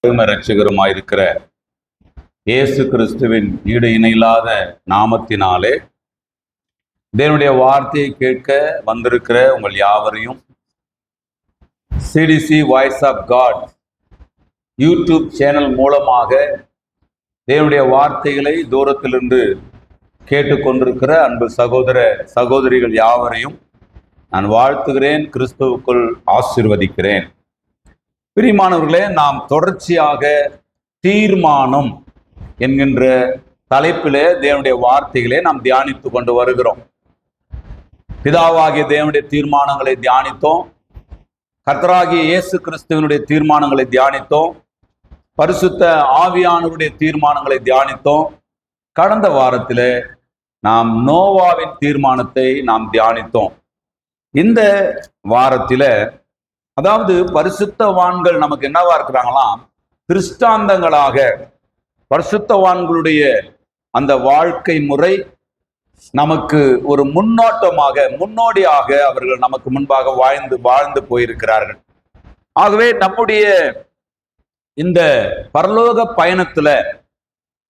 இரட்சகருமாயிருக்கிற இயேசு கிறிஸ்துவின் ஈடு இணையில்லாத நாமத்தினாலே தேவனுடைய வார்த்தையை கேட்க வந்திருக்கிற உங்கள் யாவரையும் CDC voice of God YouTube channel மூலமாக தேவனுடைய வார்த்தைகளை தூரத்திலிருந்து கேட்டுக்கொண்டிருக்கிற அன்பு சகோதர சகோதரிகள் யாவரையும் நான் வாழ்த்துகிறேன், கிறிஸ்துவுக்குள் ஆசீர்வதிக்கிறேன். பிரியமானவர்களே, நாம் தொடர்ச்சியாக தீர்மானம் என்கின்ற தலைப்பிலே தேவனுடைய வார்த்தைகளே நாம் தியானித்து கொண்டு வருகிறோம். பிதாவாகிய தேவனுடைய தீர்மானங்களை தியானித்தோம், கர்த்தராகிய இயேசு கிறிஸ்துவினுடைய தீர்மானங்களை தியானித்தோம், பரிசுத்த ஆவியானவருடைய தீர்மானங்களை தியானித்தோம். கடந்த வாரத்தில் நாம் நோவாவின் தீர்மானத்தை நாம் தியானித்தோம். இந்த வாரத்தில் அதாவது பரிசுத்தவான்கள் நமக்கு என்னவா இருக்கிறாங்களாம், திருஷ்டாந்தங்களாக பரிசுத்தவான்களுடைய அந்த வாழ்க்கை முறை நமக்கு ஒரு முன்னோடியாக அவர்கள் நமக்கு முன்பாக வாழ்ந்து போயிருக்கிறார்கள். ஆகவே நம்முடைய இந்த பரலோக பயணத்துல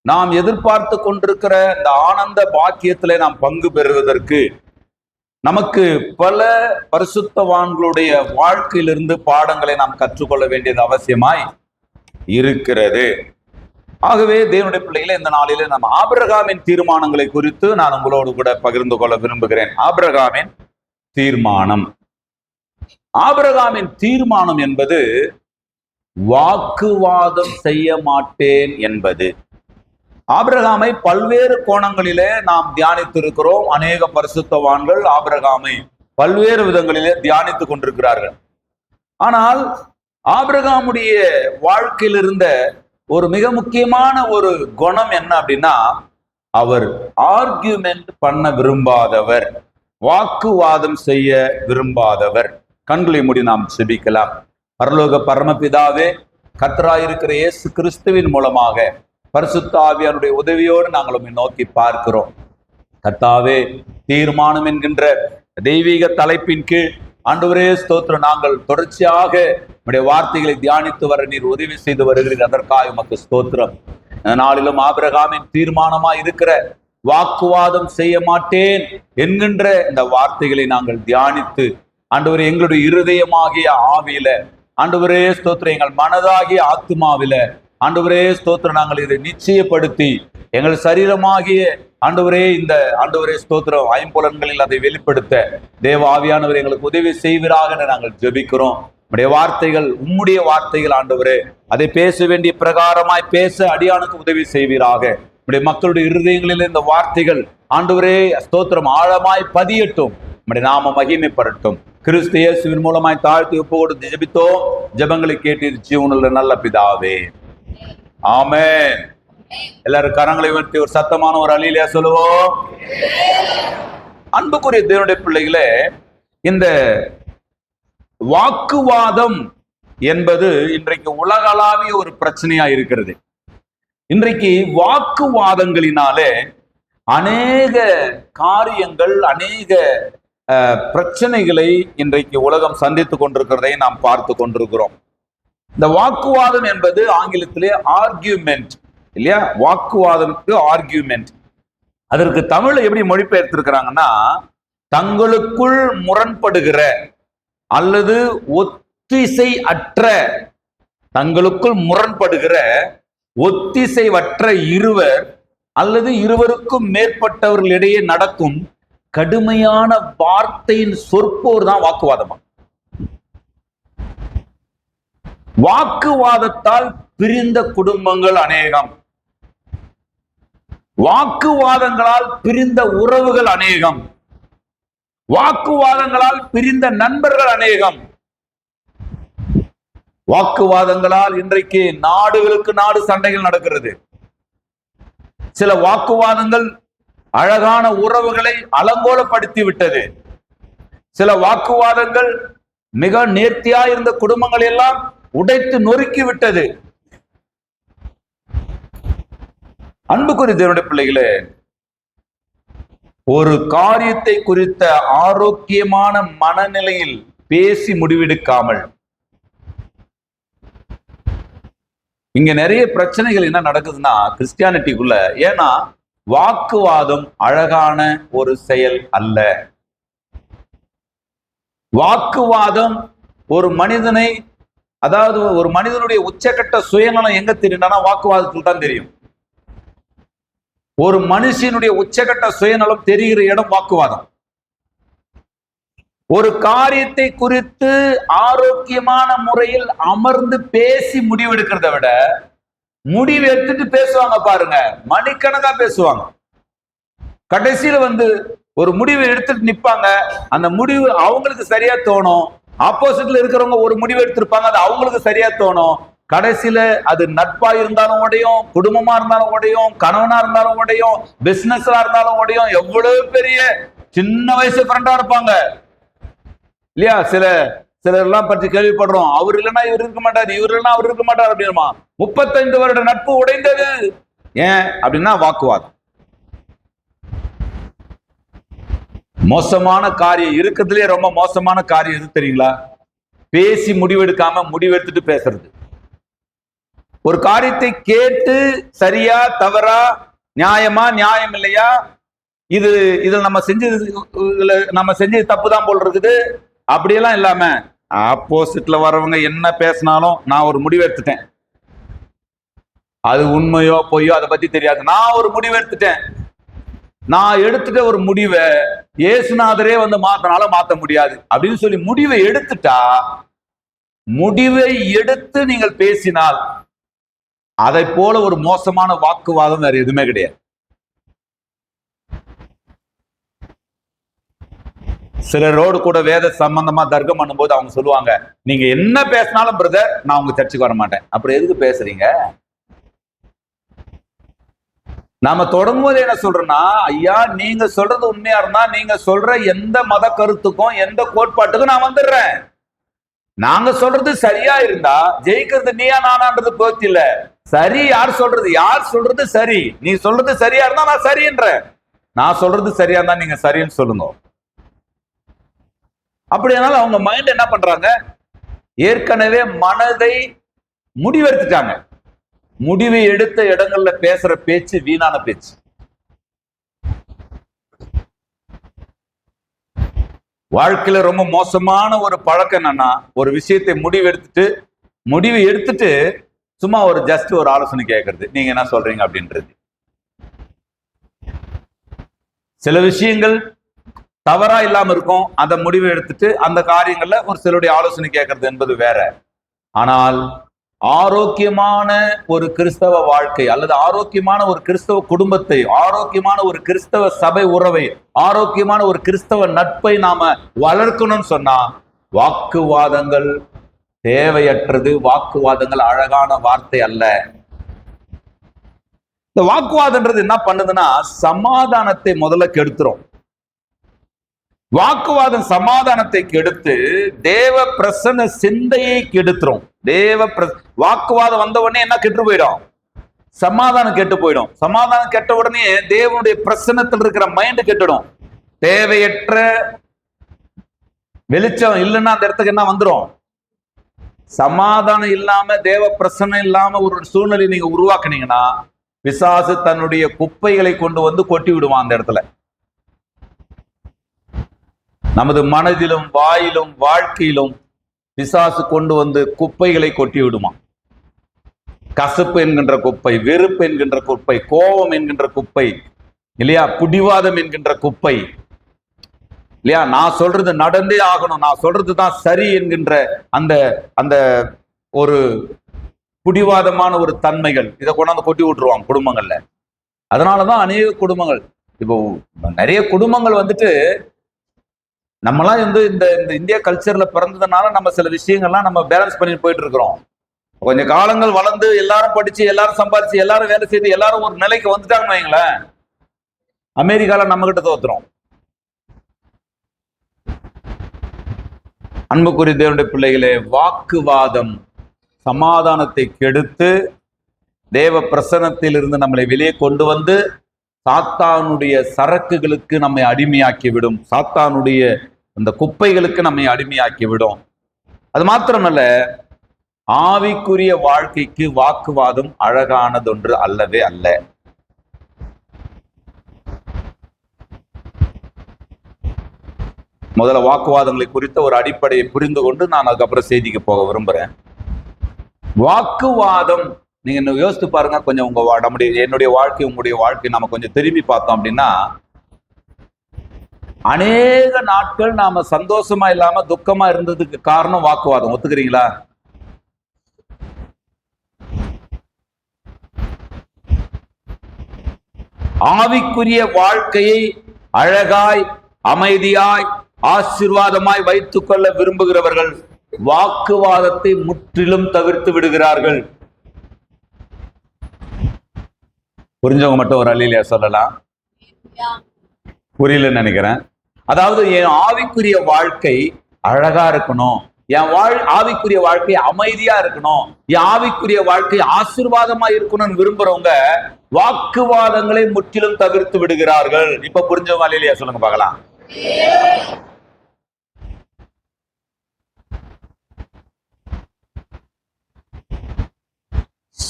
நாம் எதிர்பார்த்து கொண்டிருக்கிற இந்த ஆனந்த பாக்கியத்திலே நாம் பங்கு பெறுவதற்கு நமக்கு பல பரிசுத்தவான்களுடைய வாழ்க்கையிலிருந்து பாடங்களை நாம் கற்றுக்கொள்ள வேண்டியது அவசியமாய் இருக்கிறது. ஆகவே தேவனுடைய பிள்ளைகளை இந்த நாளிலே நம்ம ஆபிரகாமின் தீர்மானங்களை குறித்து நான் உங்களோடு கூட பகிர்ந்து கொள்ள விரும்புகிறேன். ஆபிரகாமின் தீர்மானம். ஆபிரகாமின் தீர்மானம் என்பது வாக்குவாதம் செய்ய மாட்டேன் என்பது. ஆபிரகாமை பல்வேறு கோணங்களிலே நாம் தியானித்திருக்கிறோம். அநேக பரிசுத்தவான்கள் ஆபிரகாமை பல்வேறு விதங்களிலே தியானித்துக் கொண்டிருக்கிறார்கள். ஆனால் ஆபிரகாமுடைய வாழ்க்கையில் இருந்த ஒரு மிக முக்கியமான ஒரு குணம் என்ன அப்படின்னா, அவர் ஆர்கியூமெண்ட் பண்ண விரும்பாதவர், வாக்குவாதம் செய்ய விரும்பாதவர். கண்களை மூடி நாம் செபிக்கலாம். பரலோக பரமபிதாவே, கர்த்தராயிருக்கிற இயேசு கிறிஸ்துவின் மூலமாக பரிசுத்த ஆவியானுடைய உதவியோடு நாங்கள் உம்மை நோக்கி பார்க்கிறோம். கர்த்தாவே, தீர்மானம் என்கின்ற தெய்வீக தலைப்பின் கீழ் ஆண்டவரே ஸ்தோத்திரம், நாங்கள் தொடர்ச்சியாக உம்முடைய வார்த்தைகளை தியானித்து வர நீர் உதவி செய்து வருகிறீர். அதற்காக உமக்கு ஸ்தோத்திரம். நாளிலும் ஆபிரகாமின் தீர்மானமாய் இருக்கிற வாக்குவாதம் செய்ய மாட்டேன் என்கின்ற இந்த வார்த்தைகளை நாங்கள் தியானித்து ஆண்டவரே எங்களுடைய இருதயமாகிய ஆவியில, ஆண்டவரே ஸ்தோத்திரம், எங்கள் மனதாகிய ஆத்துமாவில ஆண்டவரே ஸ்தோத்திரம், நாங்கள் இதை நிச்சயப்படுத்தி எங்கள் சரீரமாகிய ஆண்டவரே இந்த ஆண்டவரே ஸ்தோத்திரம் ஐம்புலன்களில் அதை வெளிப்படுத்த தேவ ஆவியானவர் எங்களுக்கு உதவி செய்வீராக நாங்கள் ஜெபிக்கிறோம். உம்முடைய வார்த்தைகள் உம்முடைய வார்த்தைகள் ஆண்டவரே, அதை பேச வேண்டிய பிரகாரமாய் பேச அடியானுக்கு உதவி செய்வீராக. உம்முடைய மக்களுடைய இருதயங்களில் இந்த வார்த்தைகள் ஆண்டவரே ஸ்தோத்திரம் ஆழமாய் பதியட்டும். உம்முடைய நாம மகிமைப்படட்டும். கிறிஸ்து இயேசுவின் மூலமாய் தாழ்த்தி ஒப்பு கொடுத்து ஜெபித்தோம். ஜெபங்களை கேட்டு ஜீவனுள்ள நல்ல பிதாவே, ஆமென். எல்லாரும் கரங்களை உயர்த்தி ஒரு சத்தமான ஒரு அல்லேலூயா சொல்லுவோம். அன்புக்குரிய தேவனுடைய பிள்ளைகளே, இந்த வாக்குவாதம் என்பது இன்றைக்கு உலகளாவிய ஒரு பிரச்சனையா இருக்கிறது. இன்றைக்கு வாக்குவாதங்களினாலே அநேக காரியங்கள், அநேக பிரச்சனைகளை இன்றைக்கு உலகம் சந்தித்துக் கொண்டிருக்கிறதை நாம் பார்த்து கொண்டிருக்கிறோம். இந்த வாக்குவாதம் என்பது ஆங்கிலத்திலே ஆர்கியூமெண்ட் இல்லையா? வாக்குவாதம்க்கு ஆர்கியூமெண்ட். அதற்கு தமிழ்ல எப்படி மொழிபெயர்த்திருக்கிறாங்கன்னா, தங்களுக்குள் முரண்படுகிற அல்லது ஒத்திசை அற்ற, தங்களுக்குள் முரண்படுகிற ஒத்திசைவற்ற இருவர் அல்லது இருவருக்கும் மேற்பட்டவர்களிடையே நடக்கும் கடுமையான வார்த்தையின் சொற்போர் தான் வாக்குவாதமா. வாக்குவாதத்தால் பிரிந்த குடும்பங்கள் அநேகம், வாக்குவாதங்களால் பிரிந்த உறவுகள் அநேகம், வாக்குவாதங்களால் பிரிந்த நண்பர்கள் அநேகம். வாக்குவாதங்களால் இன்றைக்கு நாடுகளுக்கு நாடு சண்டைகள் நடக்கிறது. சில வாக்குவாதங்கள் அழகான உறவுகளை அலங்கோலப்படுத்தி விட்டது. சில வாக்குவாதங்கள் மிக நேர்த்தியா இருந்த குடும்பங்கள் எல்லாம் உடைத்து நொறுக்கி விட்டது. அன்புக்குரிய தேவனுடைய பிள்ளைகளே, ஒரு காரியத்தை குறித்த ஆரோக்கியமான மனநிலையில் பேசி முடிவெடுக்காமல் இங்க நிறைய பிரச்சனைகள் என்ன நடக்குதுன்னா கிறிஸ்டியானிட்டிக்குள்ள, ஏன்னா வாக்குவாதம் அழகான ஒரு செயல் அல்ல. வாக்குவாதம் ஒரு மனிதனை, அதாவது ஒரு மனிதனுடைய உச்சக்கட்ட சுயநலம் எங்க தெரியும்னா வாக்குவாதத்தில் தான் தெரியும். ஒரு மனுஷனுடைய உச்சக்கட்ட சுயநலம் தெரிகிற இடம் வாக்குவாதம். ஒரு காரியத்தை குறித்து ஆரோக்கியமான முறையில் அமர்ந்து பேசி முடிவெடுக்கிறத விட, முடிவு எடுத்துட்டு பேசுவாங்க பாருங்க, மணிக்கணக்கா பேசுவாங்க. கடைசியில ஒரு முடிவு எடுத்துட்டு நிப்பாங்க. அந்த முடிவு அவங்களுக்கு சரியா தோணும். ஆப்போசிட்ல இருக்கிறவங்க ஒரு முடிவு எடுத்திருப்பாங்க, அது அவங்களுக்கு சரியா தோணும். கடைசியில அது நட்பா இருந்தாலும் உடையும், குடும்பமா இருந்தாலும் உடையும், கணவனா இருந்தாலும் உடையும், பிசினஸா இருந்தாலும் உடையும். எவ்வளவு பெரிய சின்ன வயசு ஃப்ரெண்டா இருப்பாங்க இல்லையா? சிலர்லாம் பற்றி கேள்விப்படுறோம், அவர் இல்லைன்னா இவர் இருக்க மாட்டார், இவர் இல்லைன்னா அவர் இருக்க மாட்டார் அப்படின்னா. 35 வருட நட்பு உடைந்தது. ஏன் அப்படின்னா வாக்குவாதம். மோசமான காரியம் இருக்கிறதுலே ரொம்ப மோசமான காரியம் எது தெரியுங்களா? பேசி முடிவெடுக்காம முடிவெடுத்துட்டு பேசுறது. ஒரு காரியத்தை கேட்டு சரியா தவறா, நியாயமா நியாயம் இல்லையா, இதுல நம்ம செஞ்சது தப்பு தான் போல் இருக்குது அப்படியெல்லாம் இல்லாம, ஆப்போசிட்ல வரவங்க என்ன பேசினாலும் நான் ஒரு முடிவு எடுத்துட்டேன், அது உண்மையோ பொய்யோ அதை பத்தி தெரியாது, நான் ஒரு முடிவு எடுத்துட்டேன், நான் எடுத்துட்ட ஒரு முடிவை இயேசுநாதரே மாத்தினாலும் மாத்த முடியாது அப்படின்னு சொல்லி முடிவை எடுத்துட்டா, முடிவை எடுத்து நீங்கள் பேசினால் அதை போல ஒரு மோசமான வாக்குவாதம் வேற எதுவுமே கிடையாது. சிலரோடு கூட வேத சம்பந்தமா தர்க்கம் பண்ணும்போது அவங்க சொல்லுவாங்க, நீங்க என்ன பேசினாலும் பிரதர் நான் உங்க சர்ச்சுக்கு வர மாட்டேன். அப்புறம் எதுக்கு பேசுறீங்க? நாம தொடங்கும்போது என்ன சொல்றோம்னா, ஐயா நீங்க சொல்றது உண்மையா இருந்தா நீங்க சொல்ற எந்த மத கருத்துக்கும் எந்த கோட்பாட்டுக்கும் நான் வந்துடுறேன். நாங்க சொல்றது சரியா இருந்தா ஜெயிக்கிறது நீயா நானான்றது போச்சு இல்ல. சரி யார் சொல்றது சரி. நீ சொல்றது சரியா இருந்தா நான் சரின்ற, நான் சொல்றது சரியா இருந்தா நீங்க சரின்னு சொல்லுங்க. அப்படியானால அவங்க மைண்ட் என்ன பண்றாங்க, ஏற்கனவே மனதை முடிவெடுத்துட்டாங்க. முடிவை எடுத்த இடங்கள்ல பேசுற பேச்சு வீணான பேச்சு. வாழ்க்கையில ரொம்ப மோசமான ஒரு பழக்கம் என்னன்னா, ஒரு விஷயத்தை முடிவு எடுத்துட்டு சும்மா ஜஸ்ட் ஒரு ஆலோசனை கேட்கறது, நீங்க என்ன சொல்றீங்க அப்படின்றது. சில விஷயங்கள் தவறா இல்லாம இருக்கும், அந்த முடிவை எடுத்துட்டு அந்த காரியங்கள்ல ஒரு சிலருடைய ஆலோசனை கேட்கறது என்பது வேற. ஆனால் ஆரோக்கியமான ஒரு கிறிஸ்தவ வாழ்க்கை அல்லது ஆரோக்கியமான ஒரு கிறிஸ்தவ குடும்பத்தை, ஆரோக்கியமான ஒரு கிறிஸ்தவ சபை உறவை, ஆரோக்கியமான ஒரு கிறிஸ்தவ நட்பை நாம வளர்க்கணும்னு சொன்னா வாக்குவாதங்கள் தேவையற்றது. வாக்குவாதங்கள் அழகான வார்த்தை அல்ல. இந்த வாக்குவாதம்ன்றது என்ன பண்ணுதுன்னா சமாதானத்தை முதல்ல கெடுத்துரும். வாக்குவாதம் சமாதானத்தை கெடுத்து தேவ பிரசன்ன சிந்தையை கெடுத்துரும். வாக்குவாதம் வந்த உடனே என்ன கெட்டு போயிடும்? சமாதானம் கெட்டு போயிடும். சமாதானம் கெட்ட உடனே தேவனுடைய பிரசன்னத்தில் இருக்கிற மைண்ட் கெட்டுடும். தேவையற்ற வெளிச்சம் இல்லைன்னா அந்த இடத்துக்கு என்ன வந்துடும்? சமாதானம் இல்லாம தேவ பிரசன்னம் இல்லாம ஒரு சூழ்நிலை நீங்க உருவாக்குனீங்கன்னா பிசாசு தன்னுடைய குப்பைகளை கொண்டு கொட்டி விடுவான் அந்த இடத்துல. நமது மனதிலும் வாயிலும் வாழ்க்கையிலும் பிசாசு கொண்டு குப்பைகளை கொட்டி விடுமா. கசப்பு என்கின்ற குப்பை, வெறுப்பு என்கின்ற குப்பை, கோபம் என்கின்ற குப்பை இல்லையா, பிடிவாதம் என்கின்ற குப்பை இல்லையா, நான் சொல்றது நடந்தே ஆகணும், நான் சொல்றதுதான் சரி என்கின்ற அந்த அந்த ஒரு பிடிவாதமான ஒரு தன்மைகள், இதை கொண்டாந்து கொட்டி விட்டுருவாங்க குடும்பங்கள்ல. அதனாலதான் அநேக குடும்பங்கள், இப்போ நிறைய குடும்பங்கள் நம்மளாம் இந்த இந்தியா கல்ச்சர்ல பிறந்ததுனால நம்ம சில விஷயங்கள்லாம் நம்ம பேலன்ஸ் பண்ணிட்டு போயிட்டு இருக்கிறோம். கொஞ்சம் காலங்கள் வளர்ந்து எல்லாரும் படிச்சு எல்லாரும் சம்பாதிச்சு எல்லாரும் வேலை செய்து எல்லாரும் ஒரு நிலைக்கு வந்துட்டாங்கன்னு வைங்களேன், அமெரிக்கால நம்ம கிட்ட தோத்துறோம். அன்புக்குரிய தேவனுடைய பிள்ளைகளே, வாக்குவாதம் சமாதானத்தை கெடுத்து தேவ பிரசன்னத்தில் இருந்து நம்மளை வெளியே கொண்டு சாத்தானுடைய சரக்குகளுக்கு நம்மை அடிமையாக்கி விடும். சாத்தானுடைய அந்த குப்பைகளுக்கு நம்மை அடிமையாக்கி விடும். அது மாத்திரமல்ல, ஆவிக்குரிய வாழ்க்கைக்கு வாக்குவாதம் அழகானதொன்று அல்லவே அல்ல. முதல்ல வாக்குவாதங்களை குறித்த ஒரு அடிப்படையை புரிந்து கொண்டு நான் அதுக்கப்புறம் செய்திக்கு போக விரும்புறேன். வாக்குவாதம் நீங்க யோசித்து பாருங்க. கொஞ்சம் என்னுடைய வாழ்க்கை, உங்களுடைய வாழ்க்கை நாம கொஞ்சம் திரும்பி பார்த்தோம் அப்படின்னா, அநேக நாட்கள் நாம சந்தோஷமா இல்லாம துக்கமா இருந்ததுக்கு காரணம் வாக்குவாதம். ஒத்துக்கிறீங்களா? ஆவிக்குரிய வாழ்க்கையை அழகாய், அமைதியாய், ஆசீர்வாதமாய் வைத்துக் கொள்ள விரும்புகிறவர்கள் வாக்குவாதத்தை முற்றிலும் தவிர்த்து விடுகிறார்கள். புரிஞ்சவங்க மட்டும் ஒரு அல்லேலூயா சொல்லலாம். புரியலன்னு நினைக்கிறேன். அதாவது என் ஆவிக்குரிய வாழ்க்கை அழகா இருக்கணும், என் ஆவிக்குரிய வாழ்க்கை அமைதியா இருக்கணும், என் ஆவிக்குரிய வாழ்க்கை ஆசீர்வாதமா இருக்கணும்னு விரும்புறவங்க வாக்குவாதங்களை முற்றிலும் தவிர்த்து விடுகிறார்கள். இப்ப புரிஞ்சவங்க அல்லேலூயா சொல்லுங்க பார்க்கலாம்.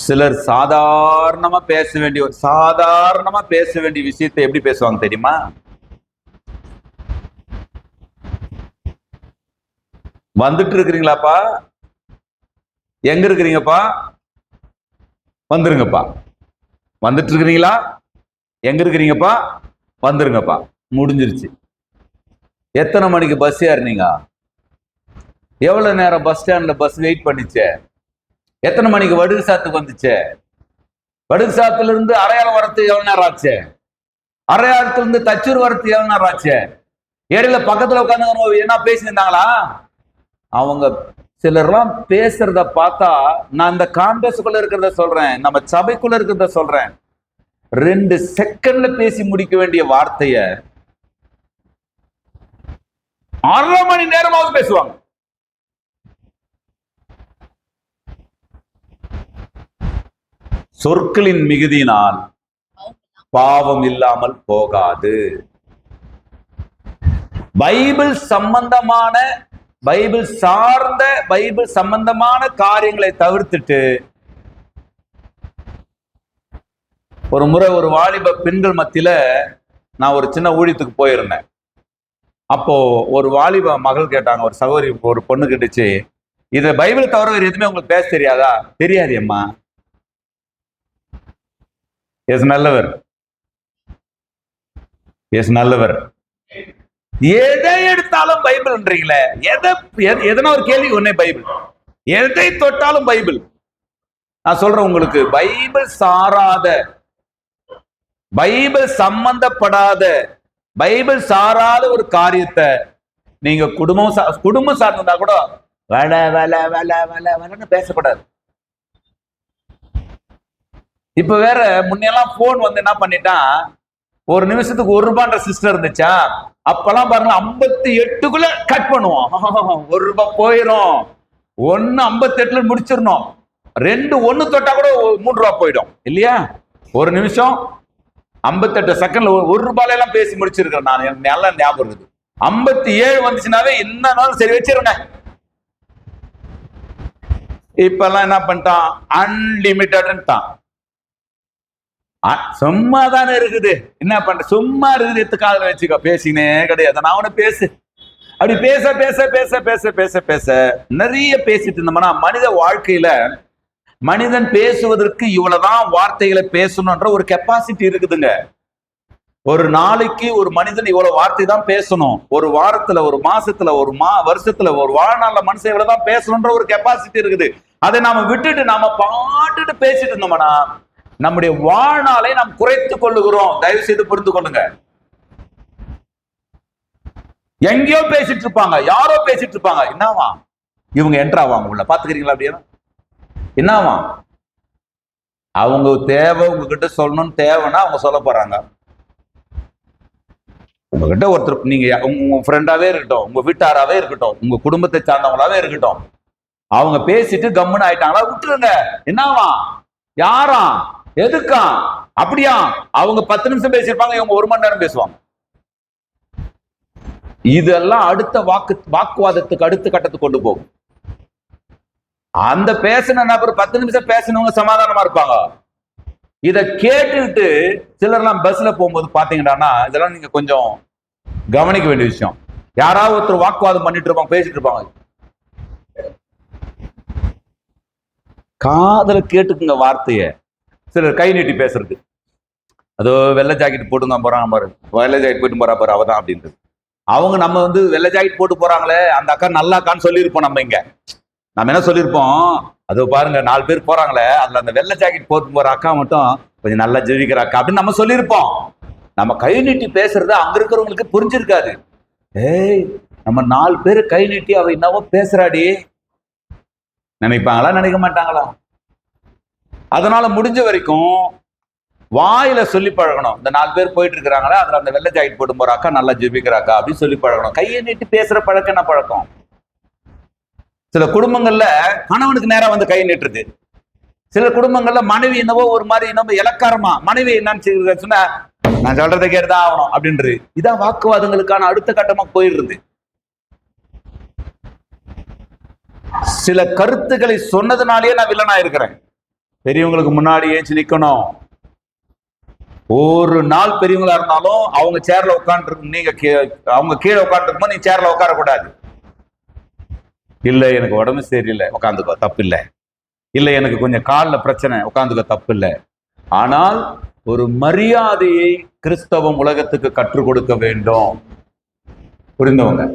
சிலர் சாதாரணமா பேச வேண்டிய விஷயத்தை எப்படி பேசுவாங்க தெரியுமா? வந்துட்டு இருக்கிறீங்களாப்பா? எங்க இருக்கிறீங்கப்பா? வந்துருங்கப்பா. வந்துட்டு இருக்கிறீங்களா? எங்க இருக்கிறீங்கப்பா? வந்துருங்கப்பா. முடிஞ்சிருச்சு. எத்தனை மணிக்கு பஸ் ஏறினீங்க? எவ்வளவு நேரம் பஸ் ஸ்டாண்ட்ல பஸ் வெயிட் பண்ணிச்சே? எத்தனை மணிக்கு வடுகு சாத்துக்கு வந்துச்சு? வடுகு சாத்துல இருந்து அரையாளம் வரத்து எவ்வளவு நேரம் ஆச்சு? அரையாளத்துல இருந்து தச்சூர் வரத்து எவ்வளவு நேரம் ஆச்சு? ஏரியில பக்கத்துல உட்காந்து என்ன பேசியிருந்தாங்களா? அவங்க சிலர்லாம் பேசுறத பார்த்தா, நான் இந்த காங்கிரஸுக்குள்ள இருக்கிறத சொல்றேன், நம்ம சபைக்குள்ள இருக்கிறத சொல்றேன், 2 செகண்ட்ல பேசி முடிக்க வேண்டிய வார்த்தைய 1/2 மணி நேரமாவது பேசுவாங்க. சொற்களின் மிகுதியினால் பாவம் இல்லாமல் போகாது. பைபிள் சம்பந்தமான, பைபிள் சார்ந்த, பைபிள் சம்பந்தமான காரியங்களை தவிர்த்துட்டு ஒரு முறை ஒரு வாலிப பெண்கள் மத்தியில நான் ஒரு சின்ன ஊழியத்துக்கு போயிருந்தேன். அப்போ ஒரு வாலிப மகள் கேட்டாங்க, ஒரு சகோதரி ஒரு பொண்ணு கேட்டுச்சு, இதை பைபிள் தவிர வேறு எதுவுமே உங்களுக்கு பேச தெரியாதா? தெரியாது அம்மா. எஸ் நல்லவர், எஸ் நல்லவர். எதை எடுத்தாலும் பைபிள்ன்றீங்களே, எதனா ஒரு கேள்வி ஒன்னே பைபிள், எதை தொட்டாலும் பைபிள். நான் சொல்றேன் உங்களுக்கு, பைபிள் சாராத, பைபிள் சம்பந்தப்படாத, பைபிள் சாராத ஒரு காரியத்தை நீங்க குடும்பம் சார்ந்தா கூட வேலை வேலை வேலை வேலை வேலைன்னு பேசப்படாது. இப்ப வேற முன்னெல்லாம் போன் வந்து என்ன பண்ணிட்டான், ஒரு நிமிஷத்துக்கு 1 ரூபான்ற சிஸ்டம் இருந்துச்சா, அப்பெல்லாம் பாருங்க 58க்குள்ள கட் பண்ணுவோம். 1 ரூபாய் போயிடும், 1:58 முடிச்சிடணும். 2 1 தொட்டா கூட 3 ரூபாய் போயிடும் இல்லையா? ஒரு நிமிஷம் 58 செகண்ட்ல 1 ரூபாயில எல்லாம் பேசி முடிச்சிருக்கேன் நான். எனக்கு நல்லா ஞாபகம் இருக்குது. 57 வந்துச்சுனாவே என்னன்னாலும் சரி வச்சிருங்க. இப்ப எல்லாம் என்ன பண்ணிட்டான், அன்லிமிட்டட்ன்ட்டான். சும்மா தானே இருக்குது, என்ன பண்ற, சும்மா இருக்குது, எத்துக்காதுல வச்சுக்கோ, பேசினே கிடையாது. நான் அவனை பேசு, அப்படி பேச பேச பேச பேச பேச பேச நிறைய பேசிட்டு இருந்தோம்னா, மனித வாழ்க்கையில மனிதன் பேசுவதற்கு இவ்வளவுதான் வார்த்தைகளை பேசணும்ன்ற ஒரு கெப்பாசிட்டி இருக்குதுங்க. ஒரு நாளைக்கு ஒரு மனிதன் இவ்வளவு வார்த்தை தான் பேசணும், ஒரு வாரத்துல, ஒரு மாசத்துல, ஒரு வருஷத்துல, ஒரு வாழ்நாள்ல மனுஷன் இவ்வளவுதான் பேசணும்ன்ற ஒரு கெப்பாசிட்டி இருக்குது. அதை நாம விட்டுட்டு நாம பாட்டுட்டு பேசிட்டு இருந்தோம்னா நம்முடைய வாழ்நாளை நாம் குறைத்துக் கொள்ளுகிறோம். தயவு செய்து புரிந்து கொள்ளுங்க. எங்கேயோ பேசிட்டு இருப்பாங்க, யாரோ பேசிட்டு இருப்பாங்க, என்னவா இவங்க என்ட்ராவாங்க உள்ள, பாத்துக்கிறீங்களா? அப்படியே என்னவா அவங்க தேவை, உங்ககிட்ட சொல்லணும்னு தேவைன்னா அவங்க சொல்ல போறாங்க. உங்ககிட்ட ஒருத்தர், நீங்க உங்க ஃப்ரெண்டாவே இருக்கட்டும், உங்க வீட்டாராவே இருக்கட்டும், உங்க குடும்பத்தை சார்ந்தவங்களாவே இருக்கட்டும், அவங்க பேசிட்டு கம்முன்னு ஆயிட்டாங்களா, விட்டுருங்க. என்னவா, யாரா, எதுக்கா, அப்படியா? அவங்க 10 நிமிஷம் பேசியிருப்பாங்க, இவங்க 1 மணி நேரம் பேசுவாங்க. இதெல்லாம் அடுத்த வாக்குவாதத்துக்கு அடுத்த கட்டத்துக்கு கொண்டு போகும். அந்த பேசின நபர் 10 நிமிஷம் பேசினவங்க சமாதானமா இருப்பாங்க. இத கேட்டுட்டு சிலர்லாம் பஸ்ல போகும்போது பாத்தீங்கன்னா, இதெல்லாம் நீங்க கொஞ்சம் கவனிக்க வேண்டிய விஷயம். யாராவது ஒருத்தர் வாக்குவாதம் பண்ணிட்டு இருப்பாங்க, பேசிட்டு இருப்பாங்க. காதல கேட்டுக்குங்க வார்த்தைய. சிலர் கை நீட்டி பேசுறது, அதோ வெள்ளை ஜாக்கெட் போட்டுங்க போறாங்க பாரு, வெள்ளை ஜாக்கெட் போட்டு போறா பாரு அவதான் அப்படின்றது. அவங்க நம்ம வெள்ளை ஜாக்கெட் போட்டு போறாங்களே அந்த அக்கா நல்லா அக்கான்னு சொல்லியிருப்போம். நம்ம என்ன சொல்லியிருப்போம், அதோ பாருங்க 4 பேர் போறாங்களே அதுல அந்த வெள்ளை ஜாக்கெட் போட்டு போற அக்கா மட்டும் கொஞ்சம் நல்லா ஜெயிக்கிற அக்கா அப்படின்னு நம்ம சொல்லியிருப்போம். நம்ம கை நீட்டி பேசுறது அங்க இருக்கிறவங்களுக்கு புரிஞ்சிருக்காது. ஏய், நம்ம 4 பேர் கை நீட்டி அவ என்னவோ பேசுறாடி நினைப்பாங்களா, நினைக்க மாட்டாங்களா? அதனால முடிஞ்ச வரைக்கும் வாயில சொல்லி பழகணும். இந்த 4 பேர் போயிட்டு இருக்கிறாங்களா அதுல அந்த வெள்ளை ஜாக்கெட் போட்டு போற அக்கா நல்லா ஜெபிக்கிறாக்கா அப்படின்னு சொல்லி பழகணும். கையை நீட்டி பேசுற பழக்கம் என்ன பழக்கம்? சில குடும்பங்கள்ல கணவனுக்கு நேரம் வந்து கை நீட்டுறது, சில குடும்பங்கள்ல மனைவி என்னவோ ஒரு மாதிரி என்னவோ இலக்காரமா மனைவி என்னன்னு சொன்னா நான் சொல்றதை கேட்டுதான் ஆகணும் அப்படின்றது. இதான் வாக்குவாதங்களுக்கான அடுத்த கட்டமா போயிடுறது. சில கருத்துக்களை சொன்னதுனாலேயே நான் வில்லனா இருக்கிறேன். பெரியவங்களுக்கு முன்னாடி ஏஞ்சி நிக்கணும். ஒரு நாள் பெரியவங்களா இருந்தாலும் அவங்க சேர்ல உட்காந்துருக்கும், நீங்க அவங்க கீழே உட்காந்துருக்கும்போது நீ சேர்ல உட்கார கூடாது. இல்ல எனக்கு உடம்பு சரியில்லை உட்காந்துக்கோ, தப்பு இல்லை. இல்ல எனக்கு கொஞ்சம் காலில் பிரச்சனை உட்காந்துக்கோ, தப்பு இல்லை. ஆனால் ஒரு மரியாதையை கிறிஸ்தவம் உலகத்துக்கு கற்றுக் கொடுக்க வேண்டும். புரிந்தவங்க?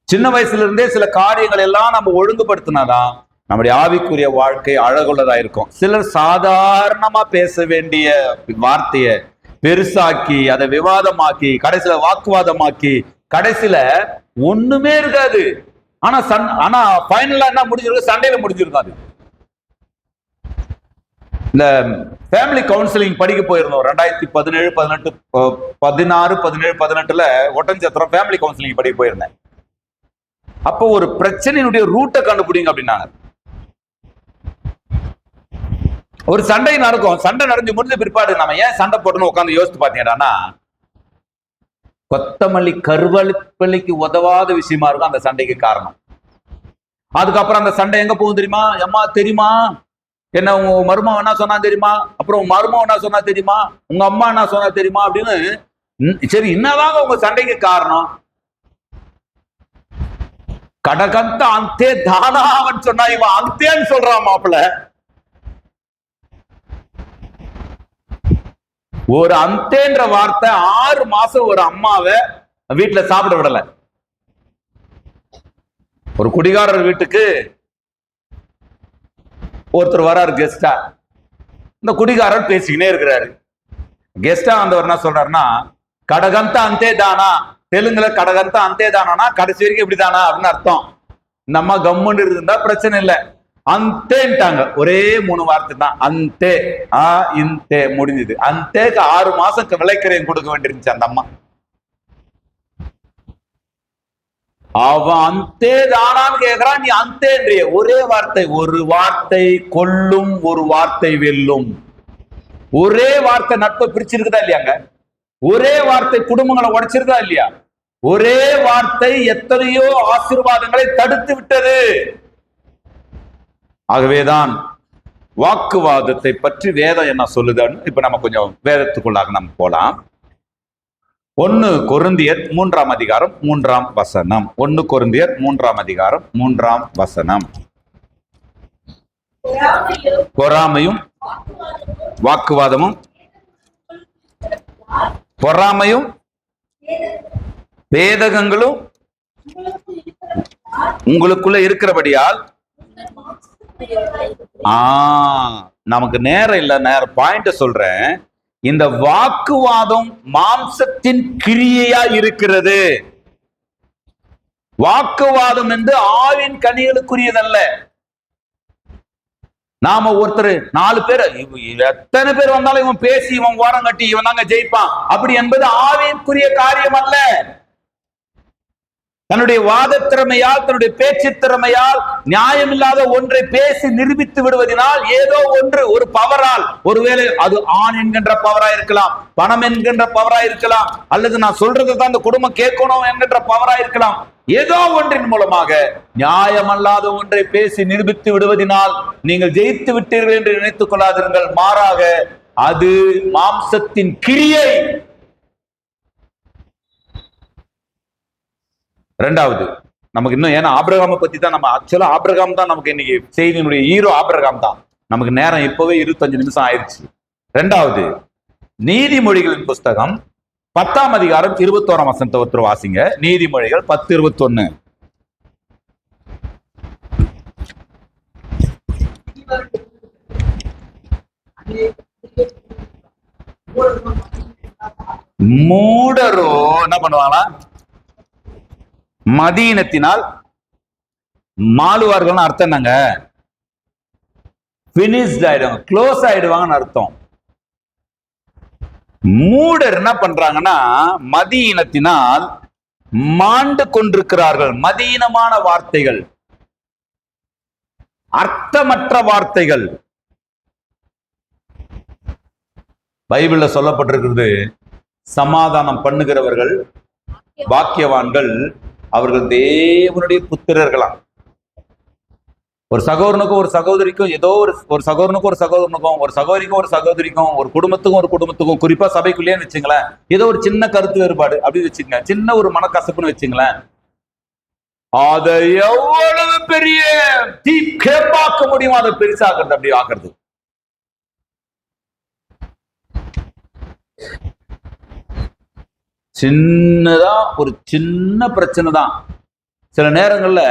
சின்ன வயசுல இருந்தே சில காரியங்கள் எல்லாம் நம்ம ஒழுங்குபடுத்தினாதான் நம்முடைய ஆவிக்குரிய வாழ்க்கை அழகுள்ளதா இருக்கும். சிலர் சாதாரணமா பேச வேண்டிய வார்த்தையை பெருசாக்கி அதை விவாதமாக்கி கடைசியில வாக்குவாதமாக்கி கடைசியில ஒண்ணுமே இருக்காது. ஆனா ஃபைனலா என்ன முடிஞ்சிருக்கு? சண்டையில முடிஞ்சிருக்காது. இந்த ஃபேமிலி கவுன்சிலிங் படிக்க போயிருந்தோம் 2017, 18, 16, 17, 18ல ஒட்டன்சத்திரம் ஃபேமிலி கவுன்சிலிங் படிக்க போயிருந்தேன். அப்போ ஒரு பிரச்சனையினுடைய ரூட்டை கண்டுபிடிங்க அப்படின்னாங்க. ஒரு சண்டை நடக்கும். சண்டை நடந்து முடிஞ்ச பிற்பாடு நம்ம ஏன் சண்டை போட்டோம்னு உட்காந்து யோசித்து பாத்தீங்கன்னா, கொத்தமல்லி கருவேப்பிலைக்கு உதவாத விஷயமா இருக்கும் அந்த சண்டைக்கு காரணம். அதுக்கப்புறம் அந்த சண்டை எங்க போகும் தெரியுமா? அம்மா தெரியுமா என்ன உங்க மருமகன் என்ன சொன்னா தெரியுமா? அப்புறம் உங்க மருமகன் என்ன சொன்னா தெரியுமா? உங்க அம்மா என்ன சொன்னா தெரியுமா? அப்படின்னு சரி, என்னதாங்க உங்க சண்டைக்கு காரணம்? கடகந்த அந்தே தானாவன் சொன்னா இவன் அந்தேன்னு சொல்றான் மாப்பிள்ள. ஒரு அந்தேன்ற வார்த்தை 6 மாசம் ஒரு அம்மாவை வீட்டுல சாப்பிட விடல. ஒரு குடிகாரர் வீட்டுக்கு ஒருத்தர் வராரு கெஸ்டா. இந்த குடிகாரர் பேசிக்கினே இருக்கிறாரு. கெஸ்டா வந்தவர் என்ன சொல்றாருன்னா, கடகந்த அந்தே தானா, தெலுங்குல கடகந்த அந்தே தானா கடைசி வரைக்கும் இப்படிதானா அப்படின்னு அர்த்தம். இந்த அம்மா கம்முன்னு இருந்தா பிரச்சனை இல்லை, அந்தேன்ட்டாங்க. ஒரே 3 வார்த்தை தான், அந்தே இந்தே முடிஞ்சது. அந்தேக்கு 6 மாசம் விளைக்கரையும் கொடுக்க வேண்டியிருந்துச்சு அந்த அம்மா. அவன் அந்தே தானான்னு கேட்கிறான், நீ அந்தேன்றிய. ஒரே வார்த்தை. ஒரு வார்த்தை கொல்லும், ஒரு வார்த்தை வெல்லும். ஒரே வார்த்தை நட்பை பிரிச்சிருக்குதா இல்லையாங்க? ஒரே வார்த்தை குடும்பங்களை உடைச்சிருக்கா இல்லையா? ஒரே வார்த்தை எத்தனையோ ஆசீர்வாதங்களை தடுத்து விட்டது. ஆகவேதான் வாக்குவாதத்தை பற்றி வேதம் என்ன சொல்லுதுன்னு இப்ப நம்ம கொஞ்சம் வேதத்துக்குள்ளாக நம்ம போலாம். 1 கொரிந்தியர் 3ஆம் அதிகாரம் 3ஆம் வசனம். 1 கொரிந்தியர் 3ஆம் அதிகாரம் 3ஆம் வசனம். பொறாமையும் வாக்குவாதமும் பொறாமையும் பேதகங்களும் உங்களுக்குள்ள இருக்கிறபடியால் நமக்கு நேரம் இல்ல, நேரம் பாயிண்ட் சொல்றேன். இந்த வாக்குவாதம் மாம்சத்தின் கிரியையா இருக்கிறது. வாக்குவாதம் என்று ஆவின் கனிகளுக்குரியதல்ல. நாம ஒருத்தர் 4 பேர் எத்தனை பேர் வந்தாலும் இவன் பேசி இவன் ஓரம் கட்டி இவன் தாங்க ஜெயிப்பான் அப்படி என்பது ஆவியின்குரிய காரியம் அல்ல. தன்னுடைய வாத திறமையால், தன்னுடைய பேச்சு திறமையால் நியாயமில்லாத ஒன்றை பேசி நிரூபித்து விடுவதனால் ஏதோ ஒன்று ஒரு பவரால், ஒருவேளை அது ஆண் என்கின்ற பவரா இருக்கலாம், பணம் என்கின்ற பவரா இருக்கலாம், அல்லது நான் சொல்றதை தான் அந்த குடும்பம் கேட்கணும் என்கின்ற பவரா இருக்கலாம். ஏதோ ஒன்றின் மூலமாக நியாயமல்லாத ஒன்றை பேசி நிரூபித்து விடுவதனால் நீங்கள் ஜெயித்து விட்டீர்கள் என்று நினைத்துக் கொள்ளாதீர்கள். மாறாக அது மாம்சத்தின் கிரியை. ரெண்டாவது, நமக்கு இன்னும் ஏன்னா ஆபிரகாமை பத்தி தான் நம்ம ஆக்சுவலா ஆபிரகாம் தான் நமக்கு இன்னைக்கு செய்தியினுடைய ஹீரோ. ஆபிரகாம் தான். நமக்கு நேரம் இப்பவே 25 நிமிஷம் ஆயிடுச்சு. ரெண்டாவது, நீதிமொழிகளின் புஸ்தகம் 10ஆம் அதிகாரம் 21ஆம் வசனத்தை ஒருத்தர் வாசிங்க. நீதிமொழிகள் 10:21. மூடரோ என்ன பண்ணுவாங்களா? மதீனத்தினால் மாளுவார்கள். அர்த்தம் என்னங்க? பினிஷ்ட் ஆயிடுவாங்க, க்ளோஸ் ஆயிடுவாங்கன்னு அர்த்தம். மூடர் என்ன பண்றாங்கன்னா மதீனத்தினால் மாண்டு கொண்டிருக்கிறார்கள். மதீனமான வார்த்தைகள், அர்த்தமற்ற வார்த்தைகள். பைபிள்ல சொல்லப்பட்டிருக்கிறது, சமாதானம் பண்ணுகிறவர்கள் பாக்கியவான்கள், அவர்கள் தேவனுடைய புத்திரர்களாம். ஒரு சகோதரனுக்கும் ஒரு சகோதரிக்கும், ஏதோ ஒரு சகோதரனுக்கும் ஒரு சகோதரனுக்கும், ஒரு சகோதரிக்கும் ஒரு சகோதரிக்கும், ஒரு குடும்பத்துக்கும், குறிப்பா சபைக்குள்ளேயே வச்சுங்களேன், ஏதோ ஒரு சின்ன கருத்து வேறுபாடு அப்படின்னு வச்சுங்க, சின்ன ஒரு மனக்கசப்புன்னு வச்சுங்களேன், அதை எவ்வளவு பெரிய கேப்பாக்க முடியும், அதை பெருசாகிறது, அப்படி ஆக்குறது. சின்னதா ஒரு சின்ன பிரச்சனை தான். சில நேரங்கள்ல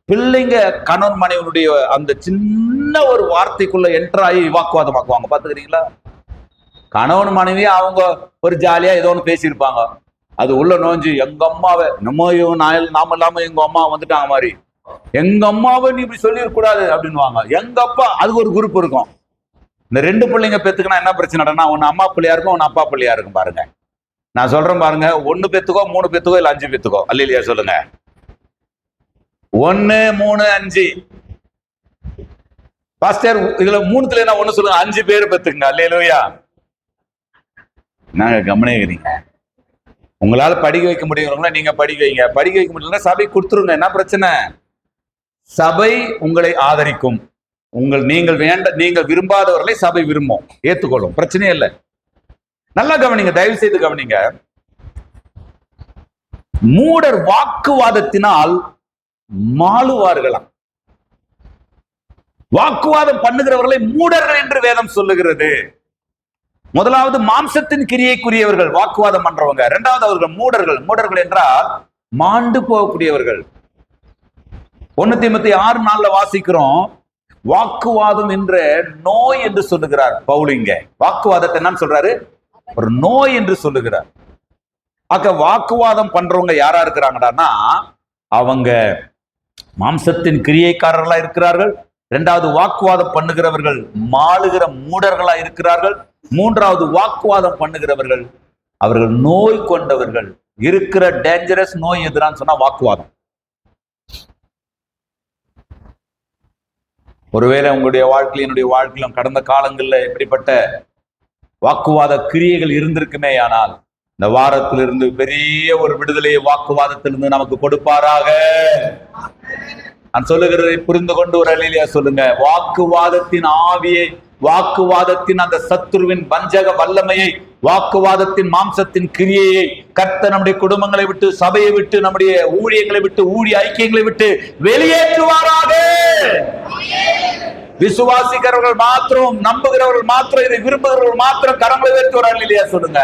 பிள்ளைங்க கணவன் மனைவனுடைய அந்த சின்ன ஒரு வார்த்தைக்குள்ள என்ட்ராகி வாக்குவாதமாக்குவாங்க. பாத்துக்கிறீங்களா? கணவன் மனைவி அவங்க ஒரு ஜாலியா ஏதோ ஒன்று பேசியிருப்பாங்க, அது உள்ள நோஞ்சு எங்க அம்மாவை நாம இல்லாம எங்க அம்மா வந்துட்டாங்க மாதிரி, எங்க அம்மாவை நீ இப்படி சொல்லிடக்கூடாது அப்படின்னுவாங்க. எங்க அப்பா, அதுக்கு ஒரு குரூப் இருக்கும். இந்த 2 பிள்ளைங்க பெத்துக்குன்னா என்ன பிரச்சனைனா, ஒன்னு அம்மா பிள்ளையா இருக்கும், ஒன்னு அப்பா பிள்ளையா இருக்கும். பாருங்க, நான் சொல்றேன் பாருங்க, 1 பெத்துக்கோ 3 பெத்துக்கோ இல்ல 5 பெத்துக்கோ. அல்லையா சொல்லுங்க? 1 3 5 பாஸ்டர், இதுல 3த்துல என்ன 1 சொல்லுங்க, 5 பேர் பெத்துக்குங்க. அல்லேலூயா. நாங்க கவனிக்கிறீங்க. உங்களால படிக்க வைக்க முடியுங்களா? நீங்க படிக்க வைங்க. படிக்க வைக்க முடியல சபை கொடுத்துருங்க. என்ன பிரச்சனை? சபை உங்களை ஆதரிக்கும். நீங்கள் விரும்பாதவர்களை சபை விரும்பும், ஏத்துக்கொள்ளும். பிரச்சனையே இல்லை. நல்லா கவனிங்க, தயவு செய்து கவனிங்க. மூடர் வாக்குவாதத்தினால் மாளுவார்களாம். வாக்குவாதம் பண்ணுகிறவர்களை மூடர்கள் என்று வேதம் சொல்லுகிறது. முதலாவது மாம்சத்தின் கிரியைக்குரியவர்கள் வாக்குவாதம் பண்றவங்க. இரண்டாவது அவர்கள் மூடர்கள். மூடர்கள் என்றால் மாண்டு போகக்கூடியவர்கள். 1 தீமோத்தேயு 6:4 வாசிக்கிறோம், வாக்குவாதம் என்ற நோய் என்று சொல்லுகிறார் பவுல். இங்க வாக்குவாதத்தை என்னன்னு சொல்றாரு? ஒரு நோய் என்று சொல்லுகிறார். வாக்குவாதம் பண்றவங்க யாரா இருக்கிறாங்கடான்னா, அவங்க மாம்சத்தின் கிரியைக்காரர்களா இருக்கிறார்கள். இரண்டாவது, வாக்குவாதம் பண்ணுகிறவர்கள் மாளுகிற மூடர்களா இருக்கிறார்கள். மூன்றாவது, வாக்குவாதம் பண்ணுகிறவர்கள் அவர்கள் நோய் கொண்டவர்கள். இருக்கிற டேஞ்சரஸ் நோய் எதிரான்னு சொன்னா வாக்குவாதம். ஒருவேளை உங்களுடைய வாழ்க்கையிலும் என்னுடைய வாழ்க்கையிலும் கடந்த காலங்களில் எப்படிப்பட்ட வாக்குவாத கிரியைகள் இருந்திருக்குமே, ஆனால் இந்த வாரத்திலிருந்து பெரிய ஒரு விடுதலையை வாக்குவாதத்திலிருந்து நமக்கு கொடுப்பாராக. நான் சொல்லுகிறதை புரிந்து கொண்டு ஒரு அல்லேலூயா சொல்லுங்க. வாக்குவாதத்தின் ஆவியை, வாக்குவாதத்தின் அந்த சத்துருவின் வஞ்சக வல்லமையை, வாக்குவாதத்தின் மாம்சத்தின் கிரியையை கர்த்தர் நம்முடைய குடும்பங்களை விட்டு, சபையை விட்டு, நம்முடைய ஊழியங்களை விட்டு, ஊழிய ஐக்கியங்களை விட்டு வெளியேற்றுவாராக. விசுவாசிக்கிறவர்கள் மாத்திரம், நம்புகிறவர்கள் மாத்திரம், இதை விரும்புகிறவர்கள் மாத்திரம் கரங்களை உயர்த்தி ஒரு அல்லேலூயா சொல்லுங்க.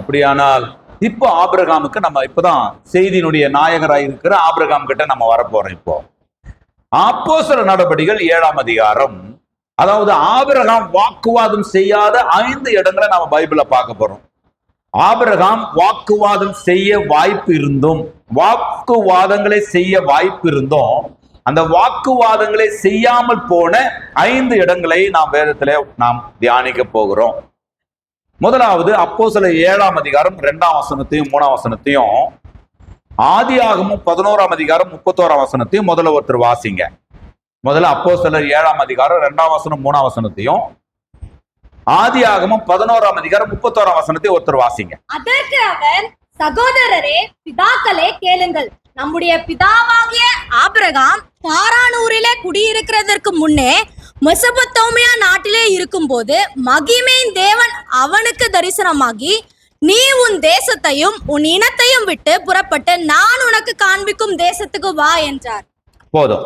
அப்படியானால் இப்போ ஆபிரகாமுக்கு நம்ம இப்பதான் செய்தியினுடைய நாயகராய் இருக்கிற ஆபிரகாம் கிட்ட நம்ம வரப்போறோம். இப்போ அப்போஸ்தலர் நடபடிகள் 7ஆம் அதிகாரம், அதாவது ஆபிரகாம் வாக்குவாதம் செய்யாத 5 இடங்களை நாம பைபிள்ல பார்க்க போறோம். ஆபிரகாம் வாக்குவாதம் செய்ய வாய்ப்பு இருந்தும், வாக்குவாதங்களை செய்ய வாய்ப்பு இருந்தும், அந்த வாக்குவாதங்களை செய்யாமல் போன 5 இடங்களை நாம் வேதத்திலே நாம் தியானிக்க போகிறோம். முதலாவது அப்போஸ்தலர் 7ஆம் அதிகாரம் 2ஆம் வசனத்தையும் 3ஆம் வசனத்தையும் ஆதியாகமம் 11ஆம் அதிகாரம் 31ஆம் வசனத்தையும் முதல்ல ஒருத்தர் வாசிங்க. முதல்ல அப்போஸ்தலர் 7ஆம் அதிகாரம் 2ஆம் வசனம் 3ஆம் வசனத்தையும், ஆதியாகமம் 11ஆம் அதிகாரம் 31ஆம் வசனத்தையும் ஒருத்தர் வாசிங்க. அதற்கு அவர், சகோதரரே, பிதாக்களே, கேளுங்கள். நம்முடைய பிதாவாகிய ஆபிரகாம் காரானூரிலே குடியிருக்கிறதற்கு முன்னே மெசொப்பொத்தாமியா நாட்டிலே இருக்கும்போது மகிமையின் தேவன் அவனுக்கு தரிசனமாகி, நீ உன் தேசத்தையும் உன் இனத்தையும் விட்டு புறப்பட்டு நான் உனக்கு காண்பிக்கும் தேசத்துக்கு வா என்றார். போதும்.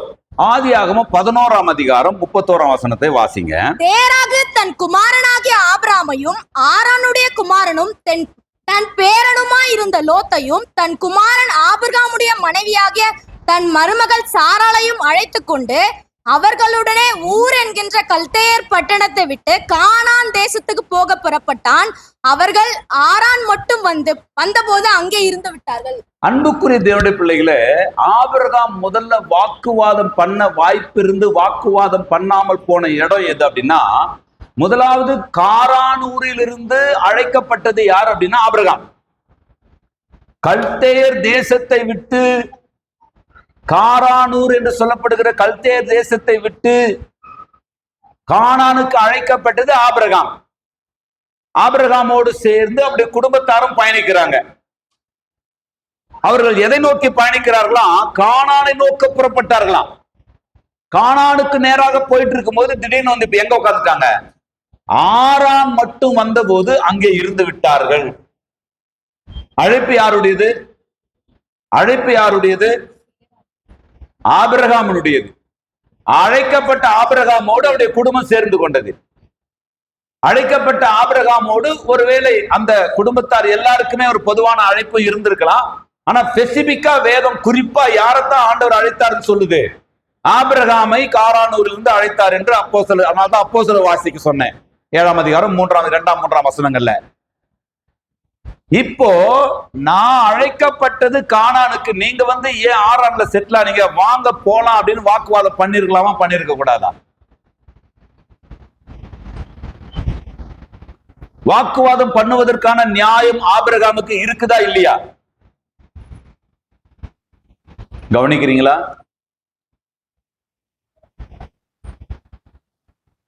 ஆதியாகமம் 11ஆம் அதிகாரம் 31ஆம் வசனத்தை வாசிங்க. தேராகு தன் குமாரனாகிய ஆபிரகாமையும் ஆரானுடைய குமாரனும் தன் பேரனுமாய் இருந்த லோத்தையும் தன் குமாரன் ஆபிரகாமுடைய மனைவியாகிய தன் மருமகள் சாராளையும் அழைத்து கொண்டு அவர்களுடனே ஊர் என்கின்ற கல்தேயர் பட்டணத்தை விட்டு கானான் தேசத்துக்கு போக புறப்பட்டான். அவர்கள் ஆரான் மட்டும் வந்தபோது அங்கே இருந்து விட்டார்கள். அன்புக்குரிய தேவனுடைய பிள்ளைகளே, ஆபிரகாம் முதல்ல வாக்குவாதம் பண்ண வாய்ப்பிருந்து வாக்குவாதம் பண்ணாமல் போன இடம் எது அப்படின்னா, முதலாவது காரானூரிலிருந்து அழைக்கப்பட்டது யார் அப்படின்னா ஆபிரகாம். கல்தேயர் தேசத்தை விட்டு, காரானூர் என்று சொல்லப்படுகிற கல்தேயர் தேசத்தை விட்டு கானானுக்கு அழைக்கப்பட்டது ஆபிரகாம். ஆபிரகாமோடு சேர்ந்து அப்படி குடும்பத்தாரும் பயணிக்கிறாங்க. அவர்கள் எதை நோக்கி பயணிக்கிறார்களாம்? கானானை நோக்க புறப்பட்டார்களாம். கானானுக்கு நேராக போயிட்டு இருக்கும் போது திடீர்னு வந்து இப்ப எங்க உட்கார்ந்துட்டாங்க? ஆரான் மட்டும் வந்த போது அங்கே இருந்து விட்டார்கள். அழைப்பு யாருடையது? அழைப்பு யாருடையது? ஆபிரகாமுடையது. அழைக்கப்பட்ட ஆபிரகாமோடு அவருடைய குடும்பம் சேர்ந்து கொண்டது. அழைக்கப்பட்ட ஆபிரகாமோடு ஒருவேளை அந்த குடும்பத்தார் எல்லாருக்குமே ஒரு பொதுவான அழைப்பு இருந்திருக்கலாம். ஆனா ஸ்பெசிபிக்கா வேதம் குறிப்பா யாரைத்தான் ஆண்டவர் அழைத்தார்னு சொல்லுது? ஆபிரகாமை காரானூரிலிருந்து அழைத்தார் என்று அப்போஸ்தலர், அதனால்தான் அப்போஸ்தலர் வாசிக்க சொன்னேன் 7ஆம் அதிகாரம் 2-3 வசனங்கள்ல. இப்போ நான் அழைக்கப்பட்டது கானானுக்கு, நீங்க வந்து ஏன் ஆரான்ல செட்டில் ஆனீங்க, வாங்க போலாம் அப்படின்னு வாக்குவாதம் பண்ணிருக்கலாமா, பண்ணிருக்க கூடாதா? வாக்குவாதம் பண்ணுவதற்கான நியாயம் ஆபிரகாமுக்கு இருக்குதா இல்லையா? கவனிக்கிறீங்களா?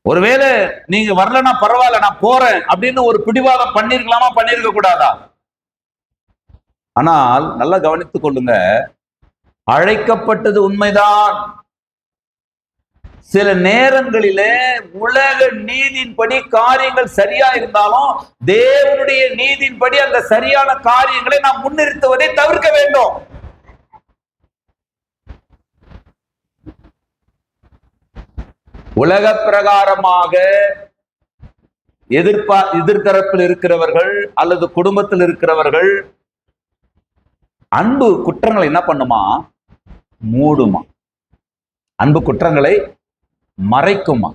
ஒருவேளை நீங்க வரலன்னா பரவாயில்ல, நான் போறேன் அப்படின்னு ஒரு பிடிவாதம் பண்ணிருக்கலாமா, பண்ணிருக்க கூடாதா? ஆனால் நல்லா கவனித்துக் கொள்ளுங்க, அழைக்கப்பட்டது உண்மைதான். சில நேரங்களிலே உலக நீதியின்படி காரியங்கள் சரியா இருந்தாலும் தேவனுடைய நீதியின்படி அந்த சரியான காரியங்களை நாம் முன்னிறுத்துவதை தவிர்க்க வேண்டும். உலக பிரகாரமாக எதிர்த்தரப்பில் இருக்கிறவர்கள் அல்லது குடும்பத்தில் இருக்கிறவர்கள் அன்பு குற்றங்களை என்ன பண்ணுமா? மூடுமா. அன்பு குற்றங்களை மறைக்குமா.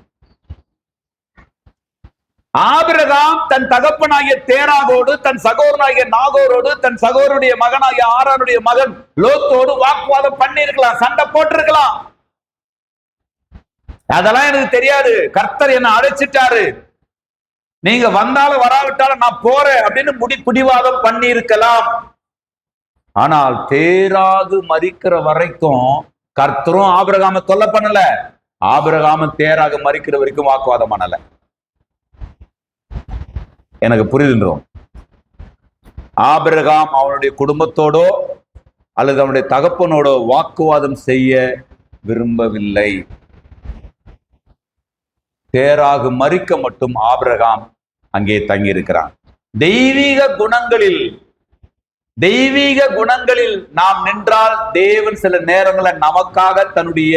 ஆபிரகாம் தன் தகப்பனாகிய தேராகோடு, தன் சகோதரனாகிய நாகோரோடு, தன் சகோதரனுடைய மகனாகிய ஆரானுடைய மகன் லோத்தோடு வாக்குவாதம் பண்ணிருக்கலாம், சண்டை போட்டிருக்கலாம். அதெல்லாம் எனக்கு தெரியாது, கர்த்தர் என்ன அழைச்சிட்டாரு, நீங்க வந்தாலும் வராவிட்டாலும் நான் போறேன் அப்படின்னு பிடிவாதம் பண்ணி இருக்கலாம். ஆனால் தேராகு மரிக்கிற வரைக்கும் கர்த்தரும் ஆபிரகாம தொல்லை பண்ணல, ஆபிரகாம தேராகு மரிக்கிற வரைக்கும் வாக்குவாதம் பண்ணல. எனக்கு புரியுதுன்றோம். ஆபிரகாம் அவனுடைய குடும்பத்தோடோ அல்லது அவனுடைய தகப்பனோடோ வாக்குவாதம் செய்ய விரும்பவில்லை. தேராகு மரிக்க மட்டும் ஆபிரகாம் அங்கே தங்கி இருக்கிறான். தெய்வீக குணங்களில் நாம் நின்றால் தேவன் சில நேரங்களில் நமக்காக தன்னுடைய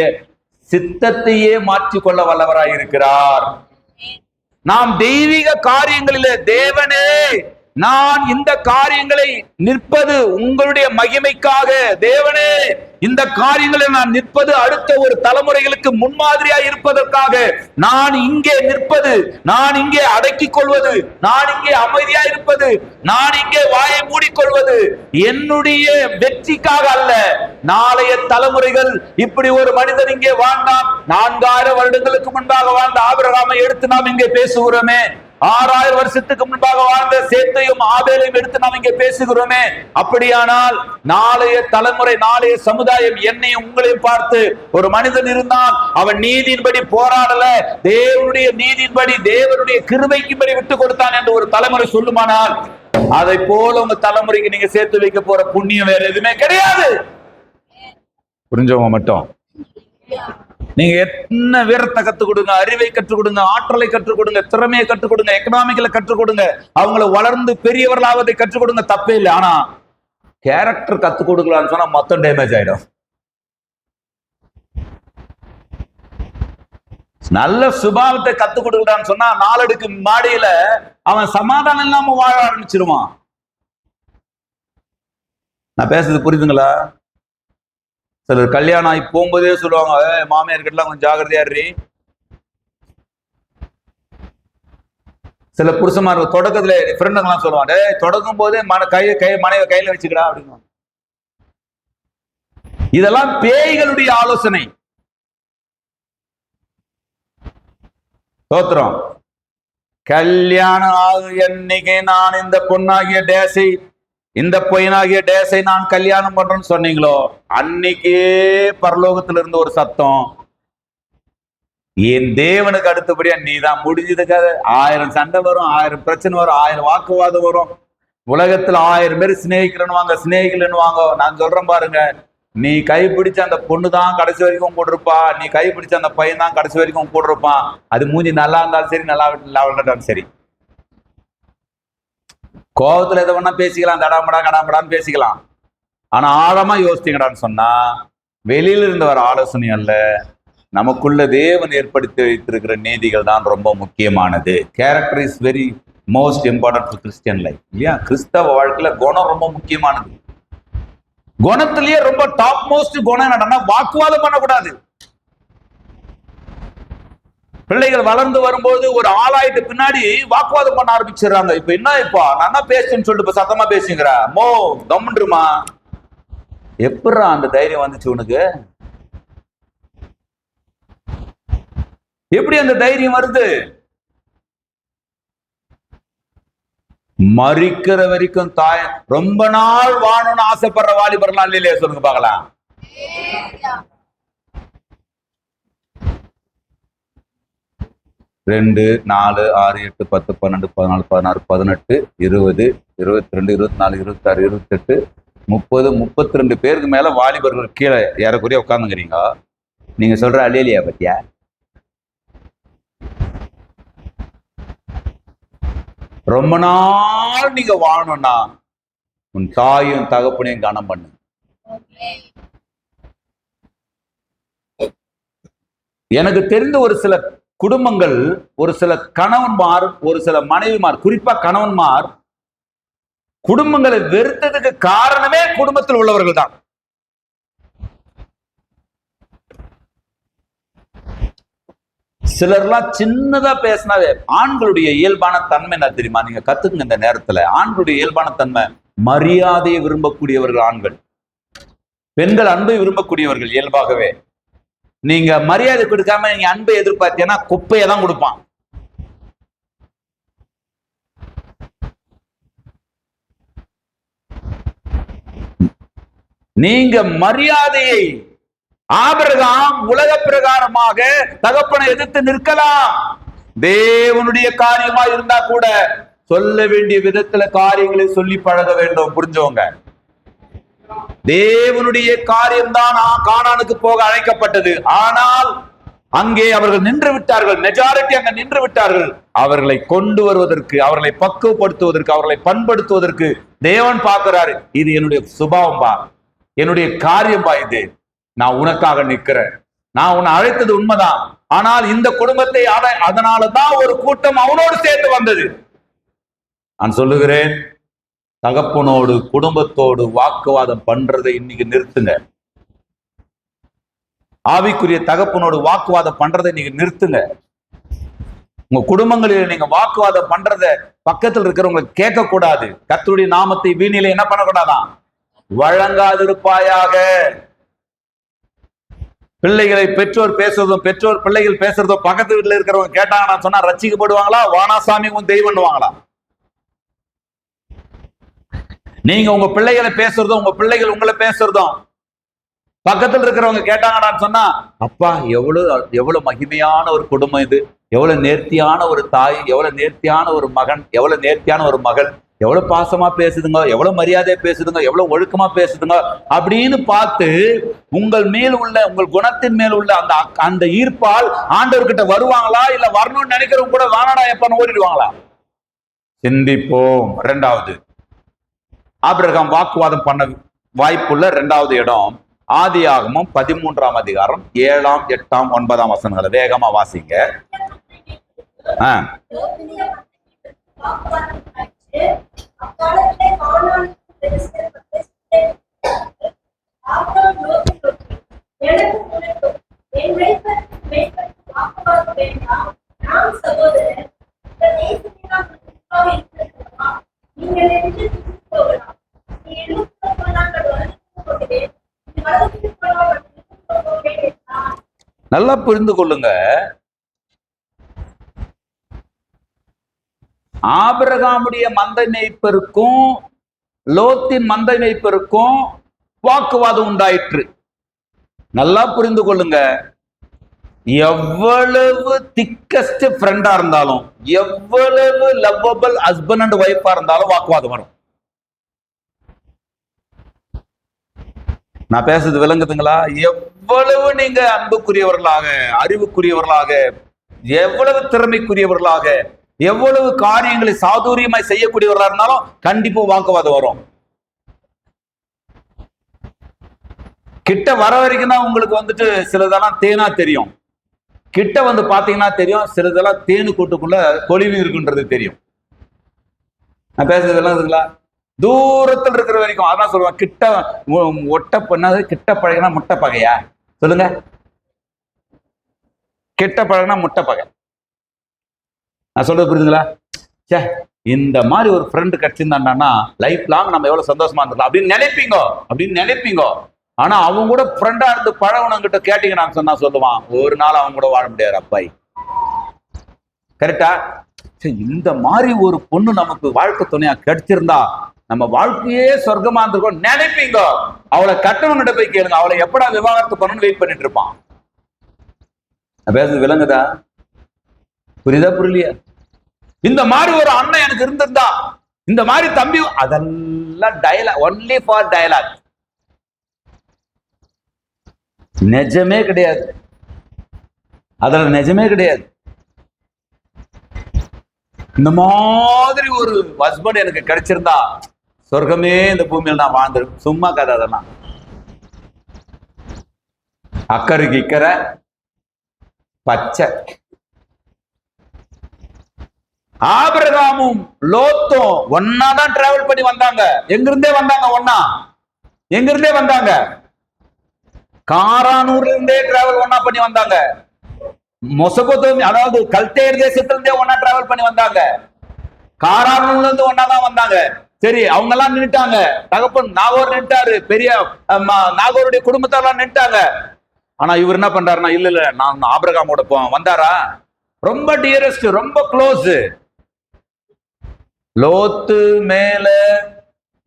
சித்தத்தையே மாற்றிக்கொள்ள வல்லவராய் இருக்கிறார். நாம் தெய்வீக காரியங்களிலே, தேவனே நான் இந்த காரியங்களை நிற்பது உங்களுடைய மகிமைக்காக, தேவனே இந்த காரியங்களை நான் நிற்பது அடுத்த ஒரு தலைமுறைகளுக்கு முன்மாதிரியா இருப்பதற்காக, நான் இங்கே நிற்பது, நான் இங்கே அடக்கிக் கொள்வது, நான் இங்கே அமைதியா இருப்பது, நான் இங்கே வாயை மூடிக்கொள்வது என்னுடைய வெற்றிக்காக அல்ல. நாளைய தலைமுறைகள் இப்படி ஒரு மனிதன் இங்கே வாழ்ந்தான், 4000 வருடங்களுக்கு முன்பாக வாழ்ந்த ஆபிரகாமை எடுத்து நாம் இங்கே பேசுகிறோமே, 6000 வருஷத்துக்கு முன்பாக வாழ்ந்த சேத்தையும் ஆபேலையும் எடுத்து நாம் இங்கே பேசுகிறோமே. அப்படியானால் நாளைய தலைமுறை, நாளைய சமுதாயம் என்னையும் உங்களையும் பார்த்து, ஒரு மனிதன் இருந்தான், அவன் நீதியின்படி போராடல, தேவனுடைய நீதியின்படி தேவனுடைய கிருபைக்கும்படி விட்டு கொடுத்தான் என்று ஒரு தலைமுறை சொல்லுமானால், அதை போல உங்க தலைமுறைக்கு நீங்க சேர்த்து வைக்க போற புண்ணியம் வேற எதுவுமே கிடையாது. புரிஞ்சவங்க மட்டும். நீங்க என்ன வீரத்தை கற்றுக் கொடுங்க, அறிவை கற்றுக் கொடுங்க, ஆற்றலை கற்றுக் கொடுங்க, திறமையை கற்றுக் கொடுங்க, எக்கனாமிக்கல கற்றுக் கொடுங்க, அவங்களை வளர்ந்து பெரியவர்களாவதை கற்றுக் கொடுங்க, தப்பே இல்லை. ஆனா கேரக்டர் கத்துக் கொடுக்கலான்னு சொன்னா மொத்தம் டேமேஜ் ஆயிடும். நல்ல சுபாவத்தை கத்துக் கொடுக்கலான்னு சொன்னா நாளடுக்கு மாடியில அவன் சமாதானம் இல்லாம வாழ ஆரம்பிச்சிருவான். நான் பேசுறது புரியுதுங்களா? சிலர் கல்யாணம் ஆகி போகும்போதே சொல்லுவாங்க, மாமியார் கிட்டலாம் கொஞ்சம் ஜாகிரதையா இரு. சில புருஷமார்கள் தொடக்கத்துல ஃப்ரெண்டுங்கெல்லாம் சொல்லுவாங்க, தொடங்கும் போதே மனைவி கையில வச்சுக்கடா அப்படின்னு. இதெல்லாம் பேய்களுடைய ஆலோசனை. தோத்திரம். கல்யாணம் ஆகும் என்னைக்கு நான் இந்த பொண்ணாகிய டேசை, இந்த பையனாகிய டேசை நான் கல்யாணம் பண்றேன்னு சொன்னீங்களோ, அன்னைக்கே பரலோகத்துல இருந்து ஒரு சத்தம், என் தேவனுக்கு அடுத்தபடியா நீ தான் முடிஞ்சதுக்காக. 1000 சண்டை வரும், 1000 பிரச்சனை வரும், 1000 வாக்குவாதம் வரும். உலகத்துல 1000 பேர் சிநேகிக்கலன்னு வாங்க. நான் சொல்றேன் பாருங்க, நீ கைப்பிடிச்ச அந்த பொண்ணு தான் கடைசி வரைக்கும் போட்டிருப்பா, நீ கைப்பிடிச்ச அந்த பையன் தான் கடைசி வரைக்கும் போட்டிருப்பான். அது மூஞ்சி நல்லா இருந்தாலும் சரி, நல்லா இருந்தாலும் சரி. கோபத்துல எதை வேணா பேசிக்கலாம், கடாமடான்னு பேசிக்கலாம். ஆனா ஆழமா யோசித்தீங்கடான்னு சொன்னா, வெளியில இருந்து வர ஆலோசனை அல்ல, நமக்குள்ள தேவன் ஏற்படுத்தி வைத்திருக்கிற நீதிகள் தான் ரொம்ப முக்கியமானது. Character is very most important to Christian life, இல்லையா? கிறிஸ்தவ வாழ்க்கையில குணம் ரொம்ப முக்கியமானது. குணத்திலேயே ரொம்ப டாப் மோஸ்ட் குணம் என்னன்னா, வாக்குவாதம் பண்ணக்கூடாது. பிள்ளைகள் வளர்ந்து வரும்போது ஒரு ஆளாயிட்டு பின்னாடி வாக்குவாதம் பண்ண ஆரம்பிச்சிடறாங்க. இப்ப என்னப்பா நான் பேசுன்னு சொல்லிட்டு இப்ப சத்தமா பேசுங்கிற மோ கம்முன்றுமா. எப்படா அந்த தைரியம் வந்துச்சு உனக்கு? எப்படி அந்த தைரியம் வருது? மறிக்கிற வரைக்கும் ரொம்ப நாள் வாழணும்னு ஆசைப்படுற வாலிபர்லாம் இல்லையா? சொல்லுங்க பார்க்கலாம். 2, 4, 6, 8, 10, 12, 14, 16, 18, 20, 22, 24, 26, 28, 30, 32 பேருக்கு மேல வாலிபர்கள் கீழே ஏறக்குறைய உட்கார்ந்துங்கிறீங்க. நீங்க சொல்ற அல்லேலியா பத்தியா? ரொம்ப நாள் நீங்க வாழணும்னா உன் தாயும் தகப்பனையும் கனம் பண்ணு. எனக்கு தெரிந்த ஒரு சில குடும்பங்கள், ஒரு சில கணவன்மார், ஒரு சில மனைவிமார், குறிப்பா கணவன்மார் குடும்பங்களை வெறுத்ததுக்கு காரணமே குடும்பத்தில் உள்ளவர்கள் தான். சிலர்லாம் சின்னதா பேசினாவே, ஆண்களுடைய இயல்பான தன்மை என்ன தெரியுமா? நீங்க கத்துக்குங்க இந்த நேரத்துல. ஆண்களுடைய இயல்பான தன்மை மரியாதையை விரும்பக்கூடியவர்கள் ஆண்கள். பெண்கள் அன்பை விரும்பக்கூடியவர்கள் இயல்பாகவே. நீங்க மரியாதை கொடுக்காம நீங்க அன்பை எதிர்பார்த்தீங்கன்னா குப்பையை தான் கொடுப்பான். நீங்க மரியாதையை, ஆபிரகாம் உலக பிரகாரமாக தகப்பனை எதிர்த்து நிற்கலாம், தேவனுடைய காரியமா இருந்தா கூட சொல்ல வேண்டிய விதத்துல காரியங்களை சொல்லி பழக வேண்டும். புரிஞ்சவங்க. தேவனுடைய காரியம்தான் கானானுக்கு போக அழைக்கப்பட்டது. ஆனால் அங்கே அவர்கள் நின்று விட்டார்கள். மெஜாரிட்டி அங்க நின்று விட்டார்கள். அவர்களை கொண்டு வருவதற்கு, அவர்களை பக்குவப்படுத்துவதற்கு, அவர்களை பண்படுத்துவதற்கு தேவன் பார்க்கிறாரு. இது என்னுடைய சுபாவம் பா, என்னுடைய காரியம் பா, இது நான் உனக்காக நிற்கிறேன், நான் உன்னை அழைத்தது உண்மைதான். ஆனால் இந்த குடும்பத்தை அதனாலதான் ஒரு கூட்டம் அவனோடு சேர்ந்து வந்தது. நான் சொல்லுகிறேன், தகப்பனோடு குடும்பத்தோடு வாக்குவாதம் பண்றதை இன்னைக்கு நிறுத்துங்க. ஆவிக்குரிய தகப்பனோடு வாக்குவாதம் பண்றதை நீங்க நிறுத்துங்க. உங்க குடும்பங்களில் நீங்க வாக்குவாதம் பண்றத பக்கத்தில் இருக்கிறவங்களுக்கு கேட்க கூடாது. கர்த்தருடைய நாமத்தை வீணிலே என்ன பண்ணக்கூடாதான்? வழங்காதிருப்பாயாக. பிள்ளைகளை பெற்றோர் பேசுறதும் பெற்றோர் பிள்ளைகள் பேசுறதும் பக்கத்து வீட்டுல இருக்கிறவங்க கேட்டாங்கன்னா சொன்னா ரட்சிக்கப்படுவாங்களா? வானாசாமி உன் தெய்வம் பண்ணுவாங்களா? நீங்க உங்க பிள்ளைகளை பேசுறதும் உங்க பிள்ளைகள் உங்களை பேசுறதும் பக்கத்துல இருக்கிறவங்க கேட்டாங்கன்னு சொன்னா, அப்பா எவ்வளவு மகிமையான ஒரு குடும்பம் இது, எவ்வளவு நேர்த்தியான ஒரு தாய், எவ்வளவு நேர்த்தியான ஒரு மகன், எவ்வளவு நேர்த்தியான ஒரு மகள், எவ்வளவு பாசமா பேசுதுங்க, எவ்வளவு மரியாதையா பேசுதுங்க, எவ்வளவு ஒழுக்கமா பேசுதுங்க அப்படின்னு பார்த்து உங்கள் மேல் உள்ள உங்கள் குணத்தின் மேல் உள்ள அந்த அந்த ஈர்ப்பால் ஆண்டவர்கிட்ட வருவாங்களா? இல்ல வரணும்னு நினைக்கிறவங்க கூட வானாடா எப்பன்னு ஓடிடுவாங்களா? சிந்திப்போம். இரண்டாவது, ஆபிரகாம் வாக்குவாதம் பண்ண வாய்ப்புள்ள இரண்டாவது இடம் ஆதியாகமம் 13ஆம் அதிகாரம் 7, 8, 9 வசனங்களை வேகமா வாசிங்க. நல்லா புரிந்து கொள்ளுங்க. ஆபிரகாமுடைய மந்தை மேய்ப்பருக்கும் லோத்தின் மந்தை மேய்ப்பருக்கும் வாக்குவாதம் உண்டாயிற்று. நல்லா புரிந்து கொள்ளுங்க. எவ்வளவு திக்கஸ்ட் ஃப்ரெண்டா இருந்தாலும், எவ்வளவு லவ்வபிள் ஹஸ்பண்ட் அண்ட் ஒய்ஃபா இருந்தாலும் வாக்குவாதம் வரும். நான் பேசுறது விளங்குதுங்களா? எவ்வளவு நீங்க அன்புக்குரியவர்களாக, அறிவுக்குரியவர்களாக, எவ்வளவு திறமைக்குரியவர்களாக, எவ்வளவு காரியங்களை சாதுரியமாய் செய்யக்கூடியவர்களா இருந்தாலும் கண்டிப்பா வாக்குவாதம் வரும். கிட்ட வர வரைக்கும் தான் உங்களுக்கு வந்துட்டு சிலதெல்லாம் தேனா தெரியும். கிட்ட வந்து பாத்தீங்கன்னா தெரியும் சிலதெல்லாம் தேனு கூட்டுக்குள்ள கொலிவு இருக்குன்றது தெரியும். நான் பேசுறது விளங்குதுங்களா? தூரத்தில் இருக்கிற வரைக்கும் அதான் சொல்லுவாங்க, கிட்ட ஒட்ட பண்ணாது கிட்ட பழகினா முட்டை பகையா? சொல்லுங்க. கிட்ட பழகினா முட்டை பகை. நான் சொல்றது புரியுதுங்களா? சே, இந்த மாதிரி ஒரு ஃப்ரெண்டு கிடைச்சிருந்தான்னா லைஃப் லாங் நம்ம எவ்வளவு சந்தோஷமா இருந்தோம் அப்படின்னு நினைப்பீங்க. ஆனா அவங்க கூட ஃப்ரெண்டா இருந்து பழகுனவங்கிட்ட கேட்டீங்க நான் சொன்னா சொல்லுவான், ஒரு நாள் அவங்க கூட வாழ முடியாது அப்பாய். கரெக்டா? இந்த மாதிரி ஒரு பொண்ணு நமக்கு வாழ்க்கை துணையா கிடைச்சிருந்தா நம்ம வாழ்க்கையே சொர்க்கமா இருந்திருக்கோம் நினைப்பீங்க. அவளை கட்டவங்கிட்ட போய் கேளுங்க, அவளை எப்படா விவாகரத்து பண்ணணும்னு வெயிட் பண்ணிட்டு இருப்பான். பேசுறது விளங்குதா? புரியுதா புரியலையா? இந்த மாதிரி ஒரு அண்ணன் எனக்கு இருந்திருந்தா, இந்த மாதிரி தம்பி, அதெல்லாம் டயலாக், ஒன்லி ஃபார் டயலாக். நிஜமே கிடையாது. அதுல நிஜமே கிடையாது. இந்த மாதிரி ஒரு ஹஸ்பண்ட் எனக்கு கிடைச்சிருந்தா சொர்க்கமே இந்த பூமியில் நான் வாழ்ந்துருக்கும். சும்மா கதை அதெல்லாம். அக்கறைக்கு இக்கரை பச்சை. ஆபிரகாமும் லோத்தும் ஒன்னாதான் டிராவல் பண்ணி வந்தாங்க. எங்கிருந்தே வந்தாங்க? காரானூர்ல இருந்தே டிராவல் ஒன்னா பண்ணி வந்தாங்க. மொசபொத்தோமியா, அதாவது கல்தேர் தேசத்திலிருந்தே ஒன்னா டிராவல் பண்ணி வந்தாங்க. காரானூர்ல இருந்து ஒன்னாதான் வந்தாங்க. சரி, அவங்க எல்லாம் நின்னுட்டாங்க. தகப்பன் நாகோர் நின்ட்டாரு, பெரிய நாகோருடைய குடும்பத்தாரெல்லாம் நின்ட்டாங்க. ஆனா இவர் என்ன பண்றாருன்னா, இல்ல நான் ஆபிரகாமோட வந்தாரா? ரொம்ப டியரஸ்ட், ரொம்ப க்ளோஸ். லோத்து மேல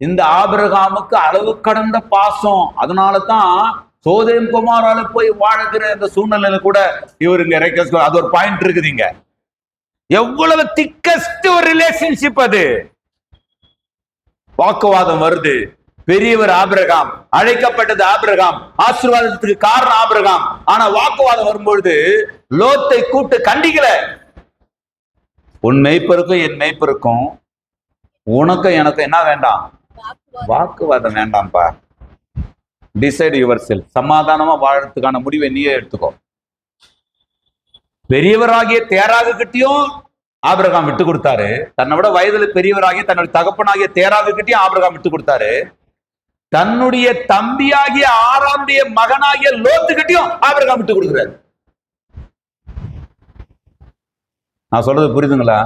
இந்த ஆபிரகாமுக்கு அளவு கடந்த பாசம். அதனாலதான் சோதேம் குமாரால போய் வாழகிற இந்த சூழ்நிலையில கூட இவருங்க அது ஒரு பாயிண்ட் இருக்குதுங்க. எவ்வளவு திக்கஸ்ட் ஒரு ரிலேஷன்ஷிப் அது. வாக்குவாதம் வருது. பெரியவர் ஆபிரகாம், அழைக்கப்பட்டது ஆபிரகாம், ஆசீர்வாதத்துக்கு காரணம் ஆபிரகாம். ஆனா வாக்குவாதம் வரும்பொழுது லோத்தை கூட்டு கண்டிக்கல. உன் மெய்ப்பருக்கும் என் மெய்ப்பருக்கும், உனக்கும் எனக்கும் என்ன வேண்டாம்? வாக்குவாதம் வேண்டாம்ப்பா. Decide your self. சமாதானமா வாழறதுக்கான முடிவை நீயே எடுத்துக்கோ. பெரியவராகிய தேராகு கிட்டையும் ஆபிரகாம் விட்டு கொடுத்தாரு. தன்னை விட வயதுல பெரியவராகிய தன்னுடைய தகப்பனாகிய தேராகு கிட்டையும் ஆபிரகாம் விட்டு கொடுத்தாரு. தன்னுடைய தம்பியாகிய ஆரானுடைய மகனாகிய லோத்துக்கிட்டையும் ஆபிரகாம் விட்டு கொடுக்கிறாரு. நான் சொல்றது புரியுதுங்களா?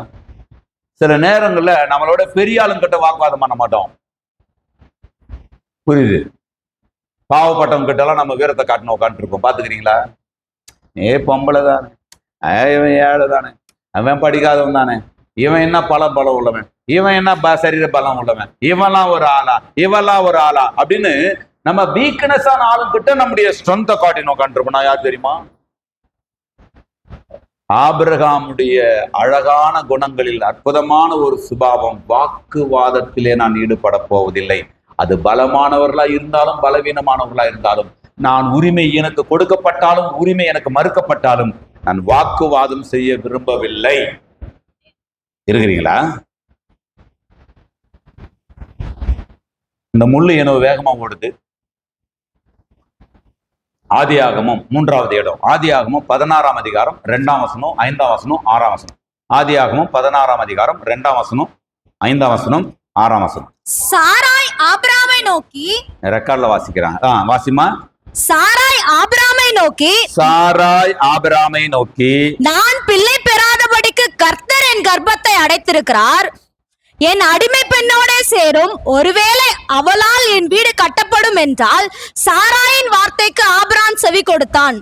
சில நேரங்கள்ல நம்மளோட பெரிய ஆளுங்கிட்ட வாக்குவாதம் பண்ண மாட்டோம். புரியுது? பாவப்பட்டவங்க கிட்ட எல்லாம் நம்ம வீரத்தை காட்டணும் உட்காந்துருக்கோம். பாத்துக்கிறீங்களா? பொம்பளை தானே, இவன் ஏழை தானே, அவன் படிக்காதவன் தானே, இவன் என்ன பலம் உள்ளவன், இவன் என்ன சரீர பலம் உள்ளவன், இவெல்லாம் ஒரு ஆளா, இவெல்லாம் ஒரு ஆளா அப்படின்னு நம்ம வீக்னஸான ஆளுங்கிட்ட நம்முடைய ஸ்ட்ரென்த்தை காட்டினோம் உட்காந்துருக்கோம். நான் யார் தெரியுமா? ஆபிரகாமுடைய அழகான குணங்களில் அற்புதமான ஒரு சுபாவம், வாக்குவாதத்திலே நான் ஈடுபட போவதில்லை. அது பலமானவர்களா இருந்தாலும் பலவீனமானவர்களா இருந்தாலும், நான் உரிமை எனக்கு கொடுக்கப்பட்டாலும் உரிமை எனக்கு மறுக்கப்பட்டாலும் நான் வாக்குவாதம் செய்ய விரும்பவில்லை. இருக்கிறீங்களா? இந்த முள்ளு எனவு வேகமா ஓடுது. ஆதியாகமம் 3வது இடம். ஆதியாகமம் 16ஆம் அதிகாரம் 2ஆம் வசனம், 5ஆம் வசனம், 6ஆம் வசனம். ஆதியாகமம் 16ஆம் அதிகாரம் 2ஆம் வசனம், 5ஆம் வசனம், 6ஆம் வசனம். சாராய் ஆபிரகாமை நோக்கி, ரெக்கார்ட்ல வாசிக்கிறாங்க, வாசிமா. சாராய் ஆபிரகாமை நோக்கி நான் பிள்ளை பெறாதபடிக்கு கர்த்தர் என் கர்ப்பத்தை அடைத்திருக்கிறார், என் அடிமை பெண்ணோட சேரும், ஒருவேளை அவளால் என் வீடு கட்டப்படும் என்றால் சாராயின் வார்த்தைக்கு ஆபிரகாம் செவி கொடுத்தான்.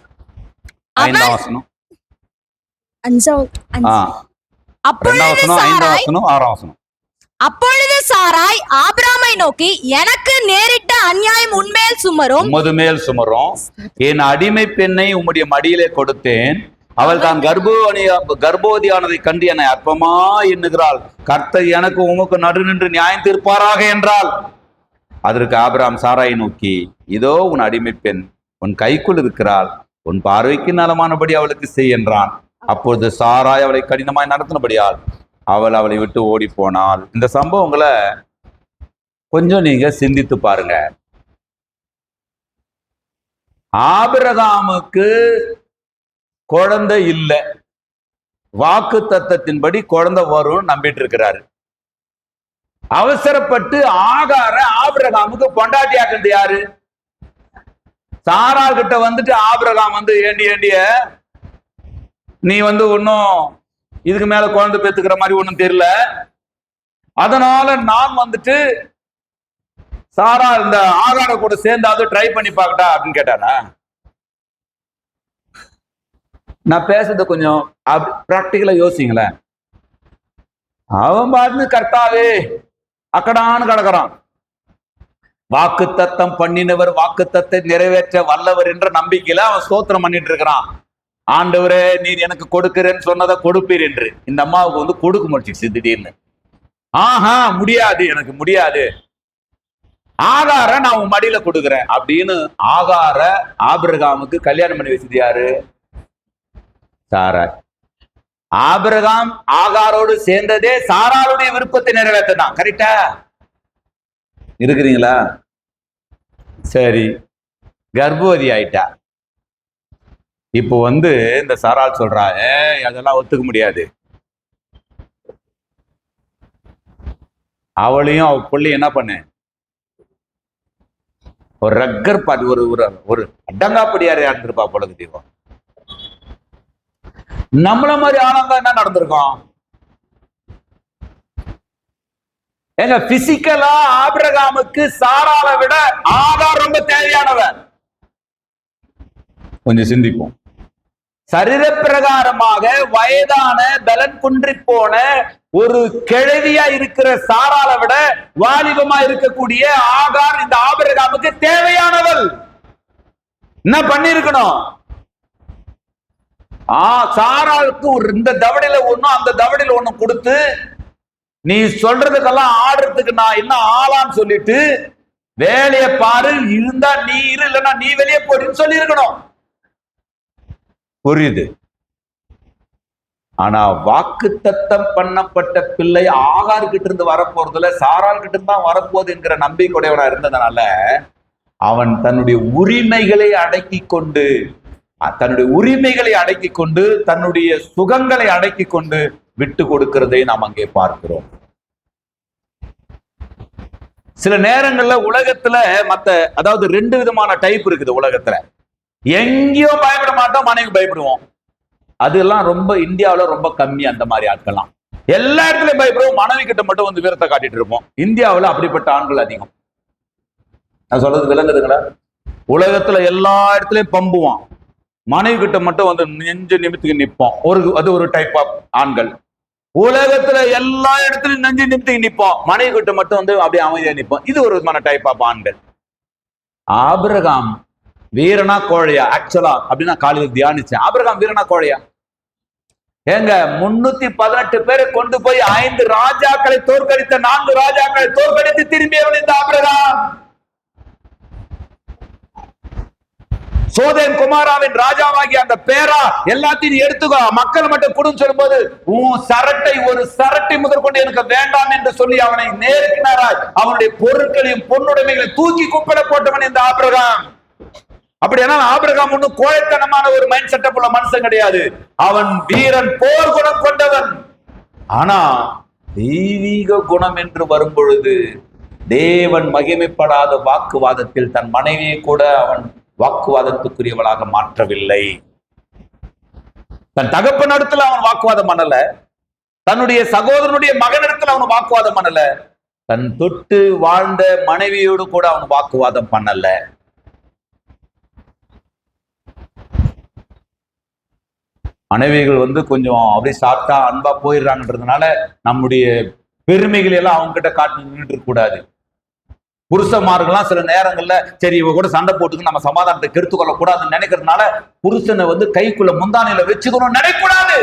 அப்பொழுது சாராய் ஆபிரகாமை நோக்கி, எனக்கு நேரிட்ட அநியாயம் உன்மேல் சுமரும், என் அடிமை பெண்ணை உம்முடைய மடியிலே கொடுத்தேன், அவள் தான் கர்ப்பவதியானதை கண்டு என்னை அற்பமா எண்ணுகிறாள், கர்த்தர் எனக்கு உமக்கு நடு நின்று நியாயம் தீர்ப்பாராக என்றாள். அதற்கு ஆபிரகாம் சாராயை நோக்கி, இதோ உன் அடிமை பெண் உன் கைக்குள் இருக்கிறாள், உன் பார்வைக்கு நலமானபடி அவளுக்கு செய் என்றான். அப்பொழுது சாராய் அவளை கடினமாய் நடத்தினபடியால் அவள் அவளை விட்டு ஓடி போனாள். இந்த சம்பவங்களை கொஞ்சம் நீங்க சிந்தித்து பாருங்க. ஆபிரகாமுக்கு குழந்தை இல்லை, வாக்கு தத்தத்தின்படி குழந்தை வரும் நம்பிட்டு இருக்கிறாரு. அவசரப்பட்டு ஆகார ஆபிரகாமுக்கு பொண்டாட்டியாக்குறது யாரு? சாராள் கிட்ட வந்துட்டு ஆபிரகாம் ஏண்டிய நீ ஒன்னும் இதுக்கு மேல குழந்தை பெத்துக்கிற மாதிரி ஒண்ணும் தெரியல, அதனால நான் சாரா இந்த ஆகார கூட சேர்ந்தாவது ட்ரை பண்ணி பார்க்கட்டா அப்படின்னு கேட்டானா? நான் பேசுறது கொஞ்சம் பிராக்டிக்கலா யோசிங்களேன். அவன் பாட்டு கர்த்தாவே அக்கடான்னு கிடக்குறான். வாக்கு தத்தம் பண்ணினவர் வாக்கு தத்தை நிறைவேற்ற வல்லவர் என்ற நம்பிக்கையில அவன் ஸ்தோத்திரம் பண்ணிட்டு இருக்கிறான். ஆண்டவரே நீர் எனக்கு கொடுக்கிறேன்னு சொன்னதை கொடுப்பீர் என்று. இந்த அம்மாவுக்கு கொடுக்க முடிச்சிச்சு திடீர்னு. முடியாது, எனக்கு முடியாது, ஆகார நான் உன் மடியில கொடுக்குறேன் அப்படின்னு ஆகார ஆபிரகாமுக்கு கல்யாணம் பண்ணி வச்சது யாரு? சாராய். ஆபிரகாம் ஆகாரோடு சேர்ந்ததே சாராளுடைய விருப்பத்தை நிறைவேற்றதான். கரெக்டா இருக்கிறீங்களா? சரி, கர்ப்பவதி ஆயிட்டா. இப்போ இந்த சாராள் சொல்றா, அதெல்லாம் ஒத்துக்க முடியாது. அவளையும் அவ புள்ளி என்ன பண்ணு, ஒரு ரக்கர் பாட்டு, ஒரு ஒரு அடங்காப்படியார் இருந்திருப்பா பொழுது தீபம். நம்மள மாதிரி ஆனந்தா என்ன நடந்திருக்கோம்? எங்க பிசிக்கலா ஆபிரகாமுக்கு சாராளை விட ஆகார் ரொம்ப தேவையானவன். கொஞ்சம் சிந்திப்போம். சரீர பிரகாரமாக வயதான பலன் குன்றி போன ஒரு கிழவியா இருக்கிற சாராளை விட வாலிபமா இருக்கக்கூடிய ஆகார் இந்த ஆபிரகாமுக்கு தேவையானவள். என்ன பண்ணிருக்கணும்? சாராளுக்கு இந்த தவடையில ஒண்ணும் அந்த தவடையில ஒண்ணும் கொடுத்து, நீ சொல்றதுக்கெல்லாம் ஆடுறதுக்கு நான் என்ன ஆளான்னு சொல்லிட்டு வேலையை பாரு, இருந்தா நீ இரு, இல்லைன்னா நீ வெளியே போடுன்னு சொல்லி இருக்கணும். புரியுது? ஆனா வாக்கு தத்தம் பண்ணப்பட்ட பிள்ளை ஆகார் கிட்ட இருந்து வரப்போறதுல சாராள் கிட்ட இருந்து தான் வரப்போகுது என்கிற நம்பிக்கையுடையவனா இருந்ததுனால அவன் தன்னுடைய உரிமைகளை அடக்கி கொண்டு தன்னுடைய சுகங்களை அடக்கி கொண்டு விட்டு கொடுக்கிறதை நாம் அங்கே பார்க்கிறோம். சில நேரங்கள்ல உலகத்துல அதாவது 2 விதமான டைப் இருக்குது உலகத்துல. எங்கேயோ பயப்பட மாட்டோம், மனைவி பயப்படுவோம். அதெல்லாம் ரொம்ப இந்தியாவில ரொம்ப கம்மி. அந்த மாதிரி ஆட்கள்லாம் எல்லா இடத்துலயும் பயப்படுவோம், மனைவி கிட்ட மட்டும் வீரத்தை காட்டிட்டு இருப்போம். இந்தியாவில் அப்படிப்பட்ட ஆண்கள் அதிகம். நான் சொல்றது விளங்குதுங்களா? உலகத்துல எல்லா இடத்துலயும் பம்புவான், மனைவி கிட்ட மட்டும் வந்து நெஞ்சு நிமித்துக்கு நிற்போம். அது ஒரு டைப் ஆஃப் ஆண்கள். உலகத்துல எல்லா இடத்துலயும் நெஞ்சு நிமித்துக்கு நிற்போம், மனைவி கிட்ட மட்டும் வந்து அப்படியே அமைதியா நிற்போம். இது ஒரு விதமான டைப் ஆஃப் ஆண்கள். ஆபிரகாம் வீரனா கோழையா? ஆக்சுவலா அப்படின்னா காலையில் தியானிச்சேன், ஆபிரகாம் வீரனா கோழையா? ஏங்க 318 பேரை கொண்டு போய் 5 ராஜாக்களை தோற்கடித்த 4 ராஜாக்களை தோற்கடித்து திரும்பியவன் இந்த ஆபிரகாம். சோதேம் குமாராவின் ராஜாவாகிய அந்த பேரா எல்லாத்தையும் எடுத்துக்கோ, மக்கள் மட்டும் குடும்பம் சொல்லும் போது உன் சரட்டை ஒரு சரட்டை முதற்கொண்டு எனக்கு வேண்டாம் என்று சொல்லி அவனை நேருக்கினாராய் அவனுடைய பொருட்களையும் பொன்னுடைமைகளையும் தூக்கி குப்பையில போட்டவன் இந்த ஆபிரகாம். அப்படின்னா ஆபிரகாம் ஒன்னும் கோழைத்தனமான ஒரு மைண்ட் செட்டப் உள்ள மனுஷன் கிடையாது. அவன் வீரன், போர் குணம் கொண்டவன். ஆனா தெய்வீக குணம் என்று வரும் பொழுது தேவன் மகிமைப்படாத வாக்குவாதத்தில் தன் மனைவியை கூட அவன் வாக்குவாதத்துக்குரியவளாக மாற்றவில்லை. தன் தகப்பன் இடத்துல அவன் வாக்குவாதம் பண்ணல, தன்னுடைய சகோதரனுடைய மகனிடத்துல அவன் வாக்குவாதம் பண்ணல, தன் தொட்டு வாழ்ந்த மனைவியோடு கூட அவன் வாக்குவாதம் பண்ணல. மனைவிகள் வந்து கொஞ்சம் அப்படி சாப்பிட்டா அன்பா போயிடுறாங்கன்றதுனால நம்முடைய பெருமைகள் எல்லாம் அவங்க கிட்ட காட்டு நின்றுட்டு இருக்க கூடாது. புருஷமார்கள்லாம் சில நேரங்கள்ல சரி இவ கூட சண்டை போட்டுக்கு நம்ம சமாதானத்தை கெடுத்து கொள்ள கூடாதுன்னு நினைக்கிறதுனால புருஷனை வந்து கைக்குள்ள முந்தானையில வச்சுக்கணும் நினைக்கூடாது.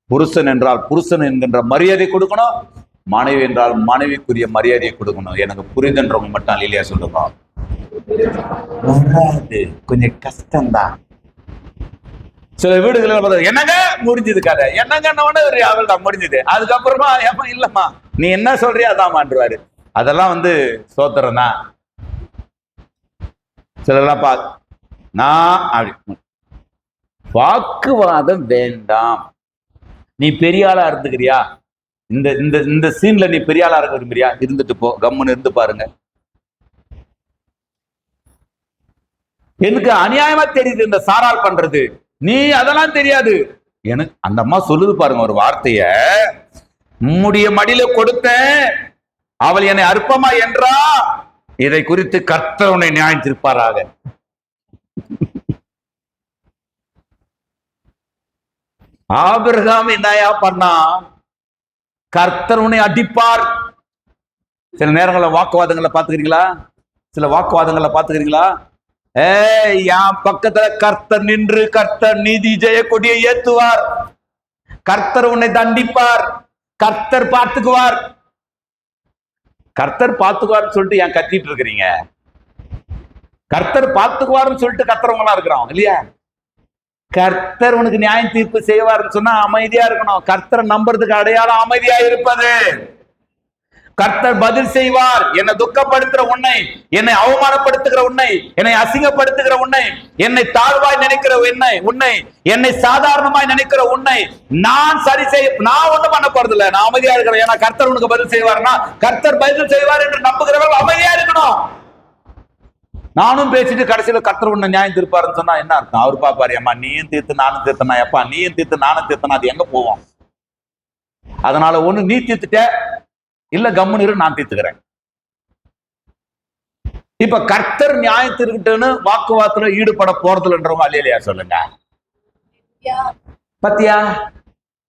புருஷன் என்றால் புருஷன் என்கின்ற மரியாதை கொடுக்கணும், மனைவி என்றால் மனைவிக்குரிய மரியாதையை கொடுக்கணும். எனக்கு புரிதுன்றவங்க மட்டும் இல்லையா சொல்லுங்க. கொஞ்சம் கஷ்டம்தான். சில வீடுகளில் என்னங்க முடிஞ்சது கதை, என்னங்கன்னு அவள்கிட்ட முடிஞ்சது. அதுக்கப்புறமா ஏப்பா இல்லம்மா நீ என்ன சொல்றியா அதான்மான்றாரு. அதெல்லாம் வந்து சோத்திரம் தான். சிலர்லாம் நான் அப்படி வாக்குவாதம் வேண்டாம். நீ பெரிய ஆளா இருந்துக்கிறியா, இந்த இந்த இந்த சீன்ல நீ பெரிய ஆளா இருக்க விரும்புறியா, இருந்துட்டு போ, கம்முன்னு இருந்து பாருங்க. எனக்கு அநியாயமா தெரியுது இந்த சாரால் பண்றது, நீ அதெல்லாம் தெரியாது எனக்கு. அந்த அம்மா சொல்லுது பாருங்க ஒரு வார்த்தைய, உம்முடைய மடியில கொடுத்தேன் அவள் என்னை அற்பமா என்றா, இதை குறித்து கர்த்தர் உன்னை நியாயம் தீர்ப்பாராக. ஆபிரகாம் என்னையா பண்ணா, கர்த்தர் உன்னை அடிப்பார். சில நேரங்களில் வாக்குவாதங்களை பாத்துக்கிறீங்களா? சில வாக்குவாதங்களை பாத்துக்கிறீங்களா? என் பக்கத்துல கர்த்தர் நின்று கர்த்தர் நீதி ஜெய கொடியை ஏத்துவார், கர்த்தர் உன்னை தண்டிப்பார், கர்த்தர் பார்த்துக்குவார். கர்த்தர் பார்த்துக்குவார்னு சொல்லிட்டு ஏன் கத்திட்டு இருக்கிறீங்க? கர்த்தர் பார்த்துக்குவார்னு சொல்லிட்டு கத்துறவங்களா இருக்கிறோம் இல்லையா? கர்த்தர் உனக்கு நியாயம் தீர்ப்பு செய்வார்னு சொன்னா அமைதியா இருக்கணும். கர்த்தரை நம்புறதுக்கு அடையாளம் அமைதியா இருப்பது. கர்த்தர் பதில் செய்வார். என்னை துக்கப்படுத்துற உன்னை, என்னை அவமானப்படுத்துகிற உன்னை, என்னை அசிங்கப்படுத்துகிற உன்னை, என்னை தாழ்வாய் நினைக்கிற உன்னை, என்னை சாதாரணமாய் நினைக்கிற உன்னை நான் சரி செய்ய, நான் ஒண்ணும் பண்ண போறது இல்லை, நான் அமைதியா இருக்கிறேன். ஏன்னா கர்த்தர் உனக்கு பதில் செய்வார்னா, கர்த்தர் பதில் செய்வார் என்று நம்புகிறவர்கள் அமைதியா இருக்கணும். நானும் பேசிட்டு கடைசியில கர்த்தர் உன்னை நியாயம் தீர்ப்பாருன்னு சொன்னா என்ன அர்த்தம்? அவர் பாப்பாரு, அம்மா நீயும் தீர்த்து நானும் தீர்த்தனா, எப்பா நீயும் தீர்த்து நானும் தீர்த்தனா, அது எங்க போவோம்? அதனால ஒண்ணு நீ தீர்த்துட்ட, இல்ல கம்முன்னு நான் தீர்த்துக்கிறேன். இப்ப கர்த்தர் நியாயத்திற்கிட்டன்னு வாக்குவாதத்துல ஈடுபட போறதுன்றவங்க அல்லையா சொல்லுங்க. பத்தியா,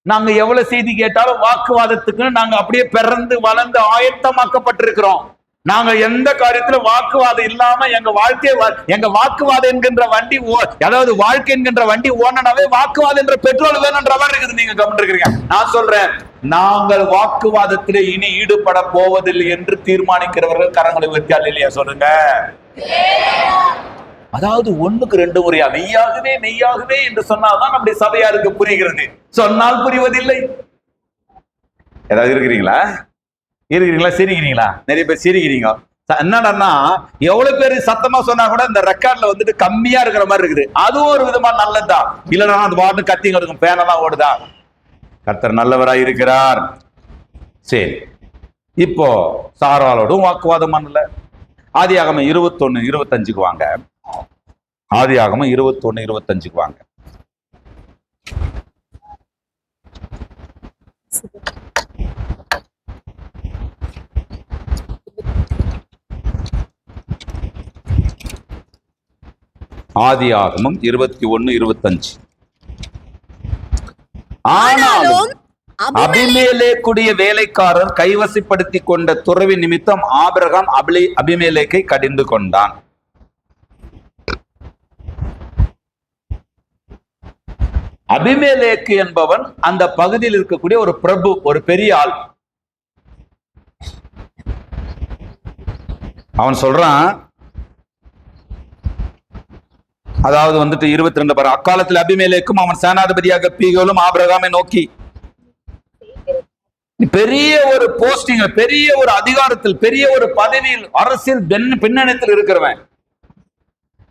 நாங்க எவ்வளவு செய்தி கேட்டாலும் வாக்குவாதத்துக்கு நாங்க அப்படியே பிறந்து வளர்ந்து ஆயத்தமாக்கப்பட்டிருக்கிறோம். நாங்க எந்த காரியத்துல வாக்குவாதம் இல்லாம எங்க வாழ்க்கையை, எங்க வாக்குவாதம் என்கின்ற வண்டி, அதாவது வாழ்க்கை என்கின்ற வண்டி ஓடனாவே வாக்குவாதம் என்ற பெட்ரோல் வேணும்ன்ற மாதிரி இருக்குது. நீங்க கவனிட்டு இருக்கிறீங்க. நான் சொல்றேன், நாங்கள் வாக்குவாதத்திலே இனி ஈடுபட போவதில்லை என்று தீர்மானிக்கிறவர்கள் கரங்களை உயர்த்தியால் இல்லையா சொல்லுங்க. அதாவது 1க்கு 2 முறையா மெய்யாகவே மெய்யாகவே என்று சொன்னால்தான் நம்முடைய சபையாருக்கு புரிகிறது. சொன்னால் புரிவதில்லை. ஏதாவது இருக்கிறீங்களா? சிரிக்கிறீங்களா? நிறைய பேர் சிரிக்கிறீங்க. என்னன்னா எவ்வளவு பேரு சத்தமா சொன்னா கூட இந்த ரெக்கார்ட்ல வந்துட்டு கம்மியா இருக்கிற மாதிரி இருக்குது. அதுவும் ஒரு விதமா நல்லதுதான். இல்லைன்னா அந்த வாட்டு கத்திங்க இருக்கும், பேனெல்லாம் ஓடுதா. கர்த்தர் நல்லவராய் இருக்கிறார். சரி, இப்போ சாராளோடும் வாக்குவாதம் பண்ணல. ஆதியாகமம் 21:25 வாங்க. ஆதியாகமம் 21:25 வாங்க. ஆதியாகமம் 21:25. ஆனாலும் அபிமெலேக்குடைய வேலைக்காரர் கைவசப்படுத்தி கொண்ட துறவி நிமித்தம் ஆபிரகாம் அபிமெலேக்கை கடிந்து கொண்டான். அபிமெலேக்கு என்பவன் அந்த பகுதியில் இருக்கக்கூடிய ஒரு பிரபு, ஒரு பெரிய ஆள். அவன் சொல்றான், அதாவது 22 பாரு, அக்காலத்தில் அபிமெலேக்கும் அவன் சேனாதிபதியாக பீகோலும் ஆபிரகாமை நோக்கி, பெரிய ஒரு போஸ்டிங், பெரிய ஒரு அதிகாரத்தில், பெரிய ஒரு பதவியில், அரசியல் பின்னணியில் இருக்கிறவன்,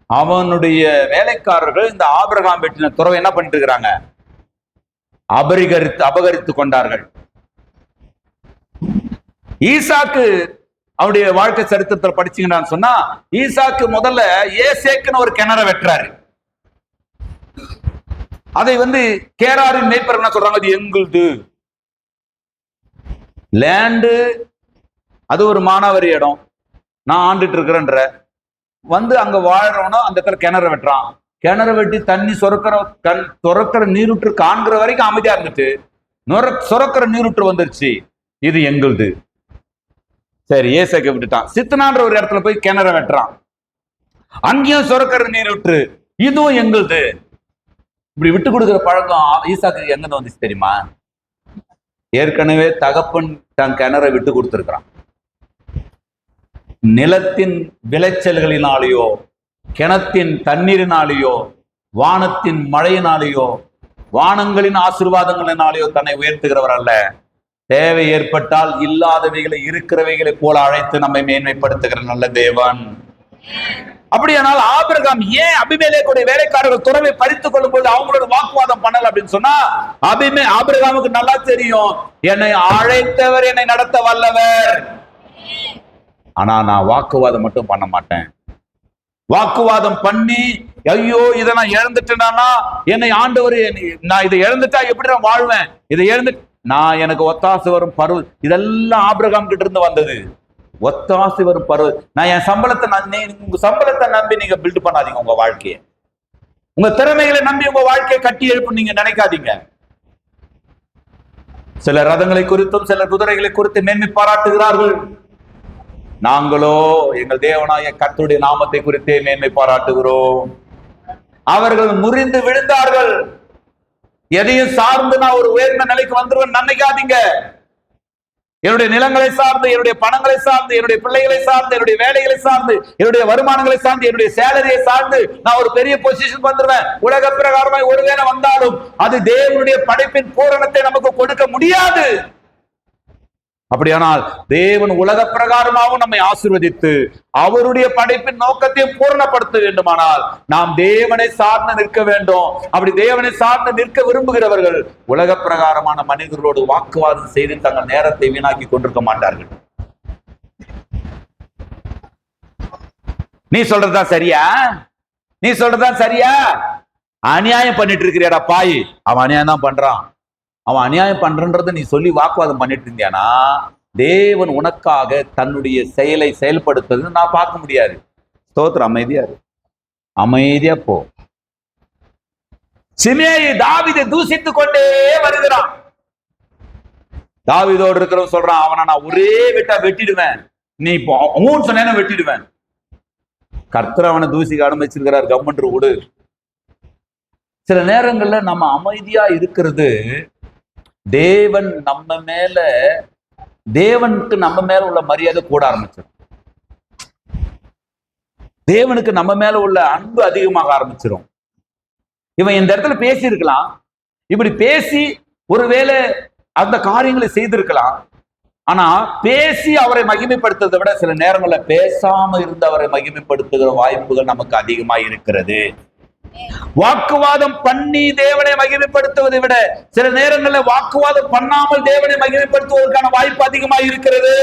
அவனுடைய வேலைக்காரர்கள் இந்த ஆபிரகாம் வெட்டின துறவை என்ன பண்ணிட்டு இருக்கிறாங்க? அபகரித்து கொண்டார்கள். ஈசாக்கு அவருடைய வாழ்க்கை சரித்திரத்தில் படிச்சீங்கன்னு சொன்னா, ஈசாக்கு முதல்ல ஏசேக்குன்னு ஒரு கிணறு வெட்டுறாரு. அதை கேராரின் மேய்ப்பர் என்ன சொல்றாங்க? அது எங்களுது லேண்டு, அது ஒரு மானாவாரி இடம், நான் ஆண்டுட்டு இருக்கிறேன்ற அங்க வாழ்றவனோ அந்த இடத்துல கிணறு வெட்டுறான். கிணறு வெட்டி தண்ணி சுரக்கிற நீருற்று காண்கிற வரைக்கும் அமைதியா இருந்துட்டு சுரக்கிற நீருற்று வந்துருச்சு, இது எங்களுது. சரி, ஏசேக்க விட்டுட்டான். சித்தனான்ற ஒரு இடத்துல போய் கிணற வெட்டுறான், அங்கேயும் சுரக்கிற நீருற்று, இதுவும் எங்களுது. இப்படி விட்டு கொடுக்குற பழக்கம் ஈசாக்கு எங்க வந்துச்சு தெரியுமா? ஏற்கனவே தகப்பன் தன் கிணற விட்டு கொடுத்திருக்கிறான். நிலத்தின் விளைச்சல்களினாலேயோ, கிணத்தின் தண்ணீரினாலேயோ, வானத்தின் மழையினாலேயோ, வானங்களின் ஆசீர்வாதங்களினாலேயோ தன்னை உயர்த்துகிறவர் அல்ல. தேவை ஏற்பட்டால் இல்லாதவைகளை இருக்கிறவைகளை போல அழைத்து நம்மை மேன்மைப்படுத்துகிற நல்ல தேவன். அப்படியானால் ஆபிரகாம் ஏன் அபிமெலேக்குடைய வேலைக்காரர்கள் துறவை பறித்துக் கொள்ளும் போது அவங்களோட வாக்குவாதம் பண்ணல அப்படின்னு சொன்னா, ஆபிரகாமுக்கு நல்லா தெரியும், என்னை அழைத்தவர் என்னை நடத்த வல்லவர். ஆனா நான் வாக்குவாதம் மட்டும் பண்ண மாட்டேன். வாக்குவாதம் பண்ணி ஐயோ இதை நான் இழந்துட்டேனா, என்னை ஆண்டவர், நான் இதை இழந்துட்டா எப்படி நான் வாழ்வேன், இதை இழந்து நான் எனக்கு ஒத்தாசை வரும் பருவம், இதெல்லாம் ஆபிரகாம் கிட்ட இருந்து வந்தது. ஒத்தாசை வரும் பருவம். நான் என் சம்பளத்தை உங்க சம்பளத்தை நம்பி நீங்க பில்ட் பண்ணாதீங்க உங்க வாழ்க்கையை. உங்க திறமைகளை நம்பி உங்க வாழ்க்கையை கட்டி எழுப்பு நீங்க நினைக்காதீங்க. சில ரதங்களை குறித்தும் சில குதிரைகளை குறித்து மேன்மை பாராட்டுகிறார்கள். நாங்களோ எங்கள் தேவனாய கர்த்தருடைய நாமத்தை குறித்தே மேன்மை பாராட்டுகிறோம். அவர்கள் முறிந்து விழுந்தார்கள். எதையும் சார்ந்து நான் ஒரு உயர்ந்த நிலைக்கு வந்துருவேன் நினைக்காதீங்க. என்னுடைய நிலங்களை சார்ந்து, என்னுடைய பணங்களை சார்ந்து, என்னுடைய பிள்ளைகளை சார்ந்து, என்னுடைய வேலைகளை சார்ந்து, என்னுடைய வருமானங்களை சார்ந்து, என்னுடைய சேலரியை சார்ந்து நான் ஒரு பெரிய பொசிஷன் வந்துருவேன். உலக பிரகாரமாய் ஒருவேளை வந்தாலும் அது தேவனுடைய படைப்பின் பூரணத்தை நமக்கு கொடுக்க முடியாது. அப்படியானால் தேவன் உலக பிரகாரமாகவும் நம்மை ஆசீர்வதித்து அவருடைய படைப்பின் நோக்கத்தையும் பூரணப்படுத்த வேண்டுமானால் நாம் தேவனை சார்ந்து நிற்க வேண்டும். அப்படி தேவனை சார்ந்து நிற்க விரும்புகிறவர்கள் உலக பிரகாரமான மனிதர்களோடு வாக்குவாதம் செய்து தங்கள் நேரத்தை வீணாக்கி கொண்டிருக்க மாட்டார்கள். நீ சொல்றதா சரியா, நீ சொல்றதா சரியா, அநியாயம் பண்ணிட்டு இருக்கிறியாடா பாய், அவன் அநியாயம் தான் பண்றான், அவன் அநியாயம் பண்றன்றத நீ சொல்லி வாக்குவாதம் பண்ணிட்டு இருந்தியானா தேவன் உனக்காக தன்னுடைய செயலை செயல்படுத்துறது நான் பார்க்க முடியாது. ஸ்தோத்திரம். அமைதியா போ. சிமேயி தாவீதை தூசித்துக் கொண்டே வருகிறான். தாவீதோடு இருக்கிறவன் சொல்றான், அவனை நான் ஒரே வெட்டா வெட்டிடுவேன், நீ இப்போ ஊன்னு சொன்ன வெட்டிடுவேன். கர்த்தர் அவனை தூசிக்கு அனுமதிச்சிருக்கிறார், கவர்மெண்ட் விடு. சில நேரங்கள்ல நம்ம அமைதியா இருக்கிறது தேவனுக்கு நம்ம மேல உள்ள மரியாதை கூட ஆரம்பிச்சிடும். தேவனுக்கு நம்ம மேல உள்ள அன்பு அதிகமாக ஆரம்பிச்சிடும். இவன் இந்த இடத்துல பேசி இருக்கலாம், இப்படி பேசி ஒருவேளை அந்த காரியங்களை செய்திருக்கலாம். ஆனா பேசி அவரை மகிமைப்படுத்துறதை விட சில நேரங்கள்ல பேசாம இருந்து அவரை மகிமைப்படுத்துகிற வாய்ப்புகள் நமக்கு அதிகமா இருக்கிறது. வாக்குவாதம் பண்ணி தேவனை மகிமைப்படுத்துவதை விட சில நேரங்களில் வாக்குவாதம் பண்ணாமல் தேவனை மகிமைப்படுத்துவதற்கான வாய்ப்பு அதிகமாக இருக்கிறது.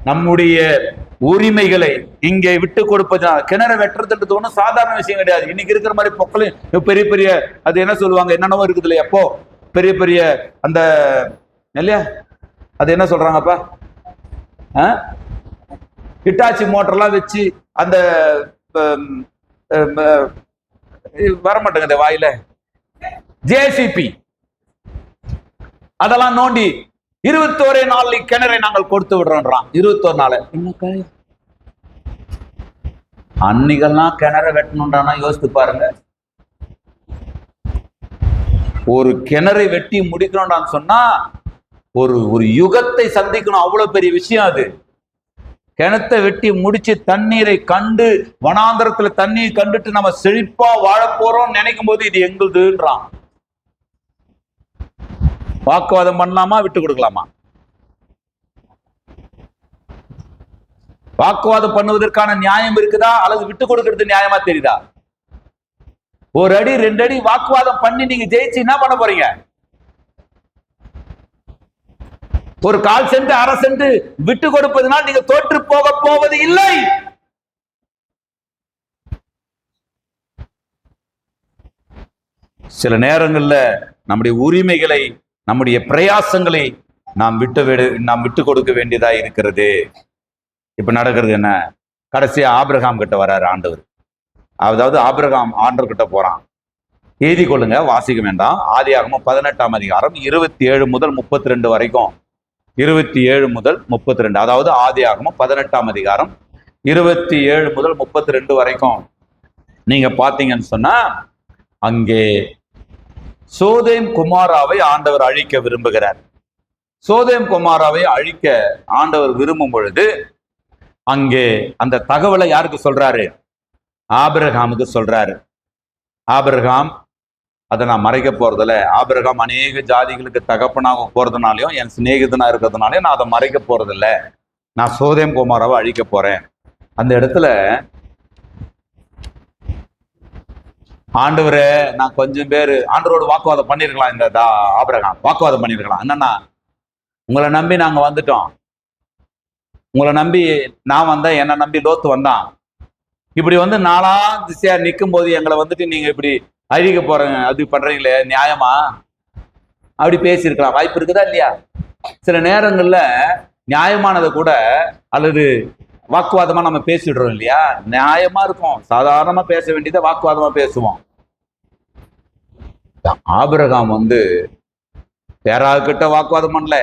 நம்முடைய உரிமைகளை இங்கே விட்டு கொடுப்பது, கிணறு வெட்டுறதுன்றது ஒன்றும் சாதாரண விஷயம் கிடையாது. இன்னைக்கு இருக்கிற மாதிரி பொக்கலையும் பெரிய பெரிய அது என்ன சொல்லுவாங்க, என்னென்னவோ இருக்குது இல்லையா, அப்போ பெரிய பெரிய அந்த இல்லையா அது என்ன சொல்றாங்கப்பா, ஹிட்டாச்சி மோட்டர்லாம் வச்சு அந்த வர மாட்டேங்குது வாயில, ஜேசிபி அதெல்லாம் நோண்டி 21 நாள் கிணறை நாங்கள் கொடுத்து விடுறோம்ன்றான். 21 நாள் அன்னிகெல்லாம் கிணற வெட்டணும்ன்றானா யோசித்து பாருங்க. ஒரு கிணறை வெட்டி முடிக்கணும்டான்னு சொன்னா ஒரு யுகத்தை சந்திக்கணும். அவ்வளவு பெரிய விஷயம் அது. கிணத்தை வெட்டி முடிச்சு தண்ணீரை கண்டு, வனாந்தரத்துல தண்ணீர் கண்டுட்டு நம்ம செழிப்பா வாழ போறோம் நினைக்கும் போது இது எங்களுதுன்றான். வாக்குவாதம் பண்ணலாமா, விட்டு கொடுக்கலாமா? வாக்குவாதம் பண்ணுவதற்கான நியாயம் இருக்குதா, அல்லது விட்டு கொடுக்கிறது நியாயமா தெரியுதா? ஒரு அடி 2 அடி வாக்குவாதம் பண்ணி நீங்க ஜெயிச்சு என்ன பண்ண போறீங்க? ஒரு 1/4 சென்ட் 1/2 சென்ட் விட்டு கொடுப்பதனால் நீங்க தோற்று போக போவது இல்லை. சில நேரங்கள்ல நம்முடைய உரிமைகளை, நம்முடைய பிரயாசங்களை நாம் விட்டு கொடுக்க வேண்டியதா இருக்கிறது. இப்ப நடக்கிறது என்ன? கடைசியா ஆபிரகாம் கிட்ட வர்றாரு ஆண்டவர். அதாவது ஆபிரகாம் ஆண்டவர் கிட்ட போறான். எழுதி கொள்ளுங்க, வாசிக்க வேண்டாம். ஆதியாகமம் 18ஆம் அதிகாரம் 27 முதல் 32 வரைக்கும். 27 முதல் 32, அதாவது ஆதியாகமம் 18ஆம் அதிகாரம் 27 முதல் 32 வரைக்கும் நீங்க பாத்தீங்கன்னு சொன்னா, அங்கே சோதேம் குமாராவை ஆண்டவர் அழிக்க விரும்புகிறார். சோதேம் குமாராவை அழிக்க ஆண்டவர் விரும்பும் பொழுது அங்கே அந்த தகவலை யாருக்கு சொல்றாரு? ஆபிரகாமுக்கு சொல்றாரு. ஆபிரகாம், அதை நான் மறைக்க போறதில்ல. ஆபிரகாம் அநேக ஜாதிகளுக்கு தகப்பனாக போறதுனாலையும் என் சிநேகிதனா இருக்கிறதுனாலையும் நான் அதை மறைக்க போறதில்ல. நான் சோதேம் குமாராவை அழிக்க போறேன். அந்த இடத்துல ஆண்டவரே, நான் கொஞ்சம் பேர் ஆண்டவரோடு வாக்குவாதம் பண்ணிருக்கலாம். இந்த ஆபிரகாம் வாக்குவாதம் பண்ணிருக்கலாம். என்னன்னா, உங்களை நம்பி நாங்க வந்துட்டோம், உங்களை நம்பி நான் வந்தேன், என்னை நம்பி லோத்து வந்தான். இப்படி வந்து 4ஆம் திசையா நிற்கும் போது எங்களை வந்துட்டு நீங்க இப்படி அழிக்க போறீங்க, அது பண்றீங்களே, நியாயமா? அப்படி பேசியிருக்கலாம். வாய்ப்பு இருக்குதா இல்லையா? சில நேரங்கள்ல நியாயமானதை கூட அல்லது வாக்குவாதமா நம்ம பேசிடுறோம் இல்லையா? நியாயமா இருக்கும், சாதாரணமா பேச வேண்டியதை வாக்குவாதமா பேசுவோம். ஆபிரகாம் வந்து பேராகிட்ட வாக்குவாதம் பண்ணல,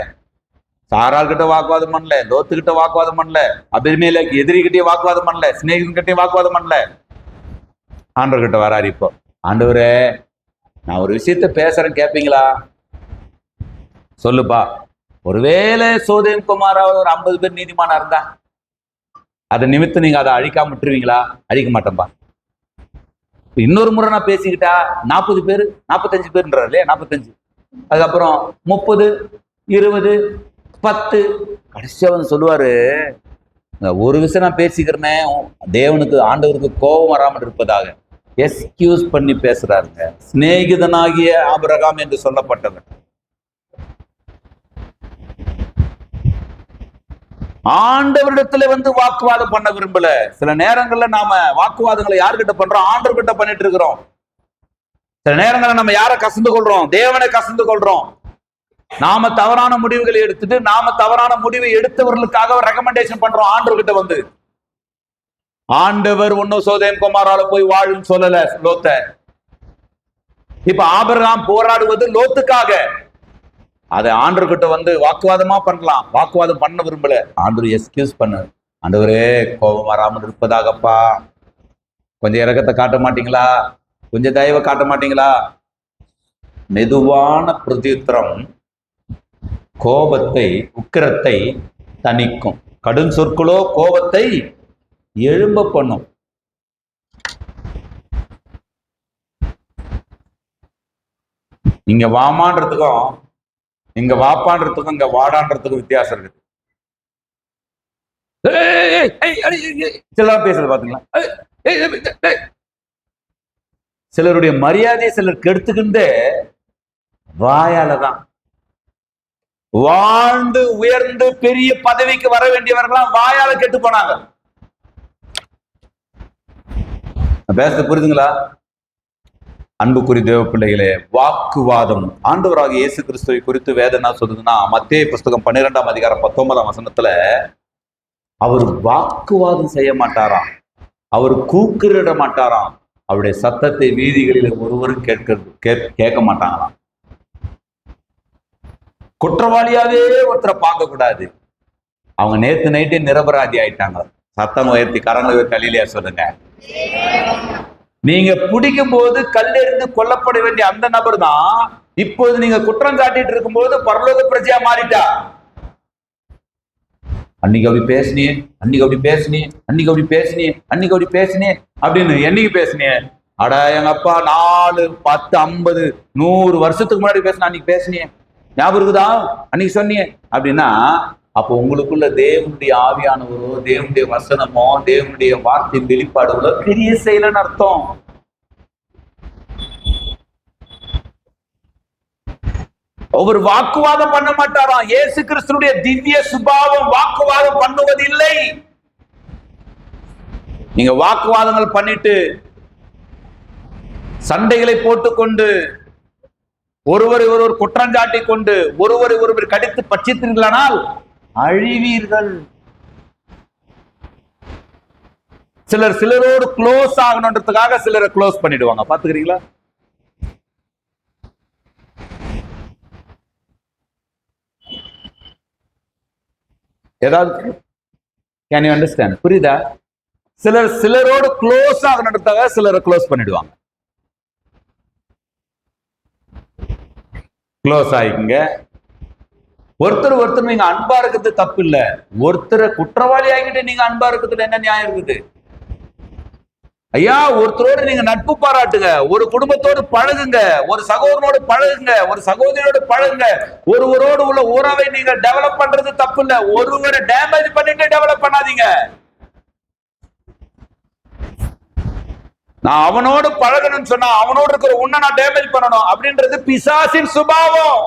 சாரால் கிட்ட வாக்குவாதம் பண்ணல, லோத்து கிட்ட வாக்குவாதம் பண்ணல, அபிமேலேக்கு எதிரிகிட்டே வாக்குவாதம் பண்ணல, சிநேகிதன் கிட்டே வாக்குவாதம் பண்ணல. ஆண்டவர் கிட்ட வராரு. இப்போ, ஆண்டவரே, நான் ஒரு விஷயத்த பேசுறேன், கேட்பீங்களா? சொல்லுப்பா. ஒருவேளை சோதேம் குமாரா ஒரு 50 பேர் நீதிமானா இருந்தா அதை நிமித்தம் நீங்க அதை அழிக்காம விட்டுருவீங்களா? அழிக்க மாட்டேன்பா. இன்னொரு முறை நான் பேசிக்கிட்டா 40 பேர் 45 பேர்ன்றாரு இல்லையா? 45, அதுக்கப்புறம் 30, 20, 10, கடைசியா வந்து சொல்லுவாரு, ஒரு விஷயம் நான் பேசிக்கிறேனே, தேவனுக்கு ஆண்டவருக்கு கோபம் வராமல் இருப்பதாக எஸ்கியூஸ் பண்ணி பேசுறாருங்க. சிநேகிதனாகிய ஆபிரகாம் என்று சொல்லப்பட்டவர். ஆண்டவரிடத்துல வந்து வாக்குவாதம் பண்ண விரும்பல. சில நேரங்கள்ல நாம வாக்குவாதங்களை யார்கிட்ட பண்றோம்? ஆண்டவர்கிட்ட பண்ணிட்டு இருக்கிறோம். சில நேரங்கள்ல நம்ம யாரை கசந்து கொள்றோம்? தேவனை கசந்து கொள்றோம். நாம தவறான முடிவுகளை எடுத்துட்டு நாம தவறான முடிவை எடுத்தவர்களுக்காக ரெக்கமெண்டேஷன் பண்றோம் ஆண்டவர்கிட்ட வந்து. ஆண்டவர் ஒன்னும் சோதேம் குமாரால போய் வாழும் சொல்லல லோத்த. இப்ப ஆபிரகாம் போராடுவது லோத்துக்காக. அதை ஆண்டவர்கிட்ட வந்து வாக்குவாதமா பண்ணலாம். வாக்குவாதம் பண்ண விரும்பல. ஆண்டவர் எஸ்கியூஸ் பண்ணு, ஆண்டவரே கோபம் வராமல் இருப்பதாகப்பா, கொஞ்சம் இரக்கத்தை காட்ட மாட்டீங்களா? கொஞ்சம் தயவை காட்ட மாட்டீங்களா? மெதுவான பிரதியுத்தரம் கோபத்தை, உக்கிரத்தை தணிக்கும். கடும் சொற்களோ கோபத்தை எழும்ப பண்ணும். இங்க வாமான்றதுக்கும் இங்க வாப்பான்றதுக்கும் இங்க வாடான்றதுக்கும் வித்தியாசம் இருக்கு. சிலர் பேசுறது பாத்தீங்களா? சிலருடைய மரியாதையை சிலர் கெடுத்துக்கிட்டு வாயாலதான். வாழ்ந்து உயர்ந்து பெரிய பதவிக்கு வர வேண்டியவர்களாம் வாயால கெட்டு போனாங்க. பேசுறது புரியுதுங்களா? அன்புக்குரிய தேவ பிள்ளைகளே, வாக்குவாதம் ஆண்டவராக இயேசு கிறிஸ்துவை குறித்து வேதம் என்ன சொல்லுதுன்னா, மத்தேயு புஸ்தகம் 12ஆம் அதிகாரம் 19ஆம் வசனத்துல அவர் வாக்குவாதம் செய்ய மாட்டாராம். அவர் கூக்குரிட மாட்டாராம். அவருடைய சத்தத்தை வீதிகளில் ஒருவரும் கேட்க மாட்டாங்களாம். குற்றவாளியாவே ஒருத்தரை பார்க்க கூடாது. அவங்க நேத்து நைட்டே நிரபராதி ஆயிட்டாங்க. சத்தம் உயர்த்தி கரங்களை உயர்த்தி அல்லேலூயா சொல்லுங்க. நீங்க பிடிக்கும் போது கல்லெறிந்து கொல்லப்பட வேண்டிய அந்த நபர் தான் இப்போது நீங்க குற்றம் சாட்டிட்டு இருக்கும்போது பரலோக பிரஜையா மாறிட்டா. அன்னைக்கு அப்படி பேசினியே, அன்னைக்கு அப்படி பேசினியே, அன்னைக்கு அப்படி பேசினியே, அன்னைக்கு அப்படி பேசினியே அப்படின்னு. என்னைக்கு பேசினியே? அட எங்க அப்பா 4, 10, 50, 100 வருஷத்துக்கு முன்னாடி பேசின அன்னைக்கு பேசினியே, ஞாபகம் இருக்குதா? அன்னைக்கு சொன்னியே அப்படின்னா, அப்போ உங்களுக்குள்ள தேவனுடைய ஆவியானவரோ, தேவனுடைய வசனமோ, தேவனுடைய வார்த்தையின் வெளிப்பாடுகளோ பெரிய செயலன்னு அர்த்தம். அவர் வாக்குவாதம் பண்ண மாட்டாராம். இயேசு கிறிஸ்துடைய திவ்ய சுபாவம் வாக்குவாதம் பண்ணுவது இல்லை. நீங்க வாக்குவாதங்கள் பண்ணிட்டு சண்டைகளை போட்டுக்கொண்டு ஒருவரை ஒருவர் குற்றஞ்சாட்டி கொண்டு ஒருவரை ஒருவர் கடித்து பட்சித்தீர்களானால் அழிவீர்கள். சிலரோடு க்ளோஸ் ஆகணுன்றதுக்காக சிலரை க்ளோஸ் பண்ணிடுவாங்க. பாத்துக்கிறீங்களா? ஏதாவது கேன் யூ அண்டர்ஸ்டாண்ட்? புரியுதா? சிலரோடு க்ளோஸ் ஆகணுன்றதுக்காக சிலரை க்ளோஸ் பண்ணிடுவாங்க. க்ளோஸ் ஆகிக்குங்க. ஒருத்தர் நீங்க அன்பா இருக்கிறது தப்பு இல்ல. ஒருத்தரை குற்றவாளி ஆகிட்டு நீங்க அன்பா இருக்கிறதுல என்ன நியாயம் இருக்குது? ஐயா, ஒருத்தரோடு நீங்க நட்பு பாராட்டுங்க, ஒரு குடும்பத்தோடு பழகுங்க, ஒரு சகோதரனோடு பழகுங்க, ஒரு சகோதரியோடு பழகுங்க. ஒருவரோடு உள்ள உறவை நீங்க டெவலப் பண்றது தப்பு இல்ல. ஒருவரை டேமேஜ் பண்ணிட்டு டெவலப் பண்ணாதீங்க. நான் அவனோடு பழகணும்னு சொன்னா அவனோடு இருக்கிற உன்னை நான் டேமேஜ் பண்ணணும் அப்படின்றது பிசாசின் சுபாவம்.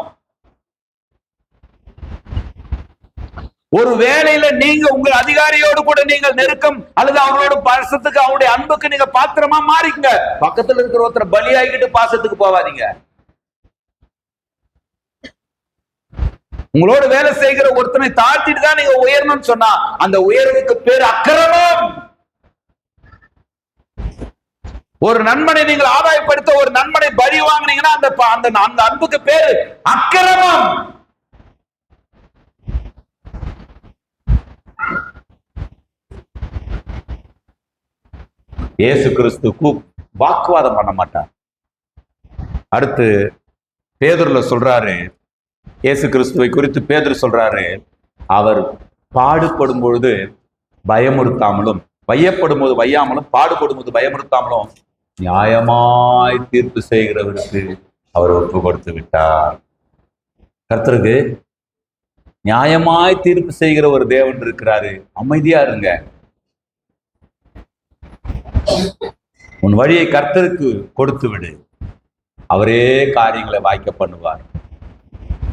ஒரு வேளையில நீங்க உங்கள் அதிகாரியோடு கூட நீங்கள் நெருக்கம் அல்லது அவங்களோட பாசத்துக்கு அவருடைய அன்புக்கு நீங்க பாத்திரமா மாறிங்க. பக்கத்துல இருக்கிற ஒருத்தரை பலியாகிட்டு பாசத்துக்கு போவாதீங்க. உங்களோட வேலை செய்கிற ஒருத்தனை தாழ்த்திட்டு தான் நீங்க உயரணும்னு சொன்னா அந்த உயர்வுக்கு பேர் அக்கிரமம். ஒரு நண்பனை நீங்கள் ஆதாயப்படுத்த ஒரு நண்பனை பலி வாங்கினீங்கன்னா அந்த அன்புக்கு பேரு அக்கிரமம். இயேசு கிறிஸ்து வாக்குவாதம் பண்ண மாட்டார். அடுத்து பேதுருல சொல்றாரு, இயேசு கிறிஸ்துவை குறித்து பேதுரு சொல்றாரு, அவர் பாடுபடும் பொழுது பயமுறுத்தாமலும், வையப்படும் போது வையாமலும், பாடுபடும் போது பயமுறுத்தாமலும் நியாயமாய் தீர்ப்பு செய்கிறவருக்கு அவர் ஒப்பு கொடுத்து விட்டார். கர்த்தருக்கு நியாயமாய் தீர்ப்பு செய்கிற ஒரு தேவன் இருக்கிறாரு. அமைதியா இருங்க. உன் வழியை கர்த்தருக்கு கொடுத்து விடு, அவரே காரியங்களை வாய்க்க பண்ணுவார்.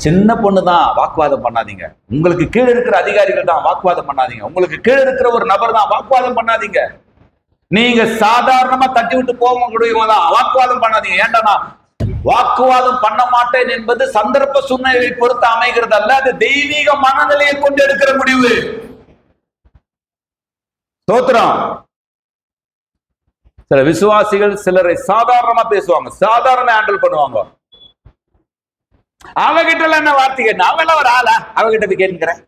சின்ன பொண்ணு தான், வாக்குவாதம் பண்ணாதீங்க. உங்களுக்கு கீழே இருக்கிற அதிகாரிகள் தான், வாக்குவாதம் பண்ணாதீங்க. உங்களுக்கு கீழே இருக்கிற ஒரு நபர் தான், வாக்குவாதம் பண்ணாதீங்க. நீங்க சாதாரணமா தட்டி விட்டு போக முடியுமா தான், வாக்குவாதம் பண்ணாதீங்க. ஏன்டா வாக்குவாதம் பண்ண மாட்டேன் என்பது சந்தர்ப்ப சூழ்நிலையை பொறுத்து அமைகிறது அல்ல, அது தெய்வீக மனநிலையை கொண்டு எடுக்கிற முடிவு. ஸ்தோத்திரம். சில விசுவாசிகள் சிலரை சாதாரணமா பேசுவாங்க, சாதாரண ஹேண்டில் பண்ணுவாங்க. அவகிட்ட என்ன வார்த்தை கேட்க, அவன் ஒரு ஆளா அவகிட்ட போய் கேட்கிறேன்.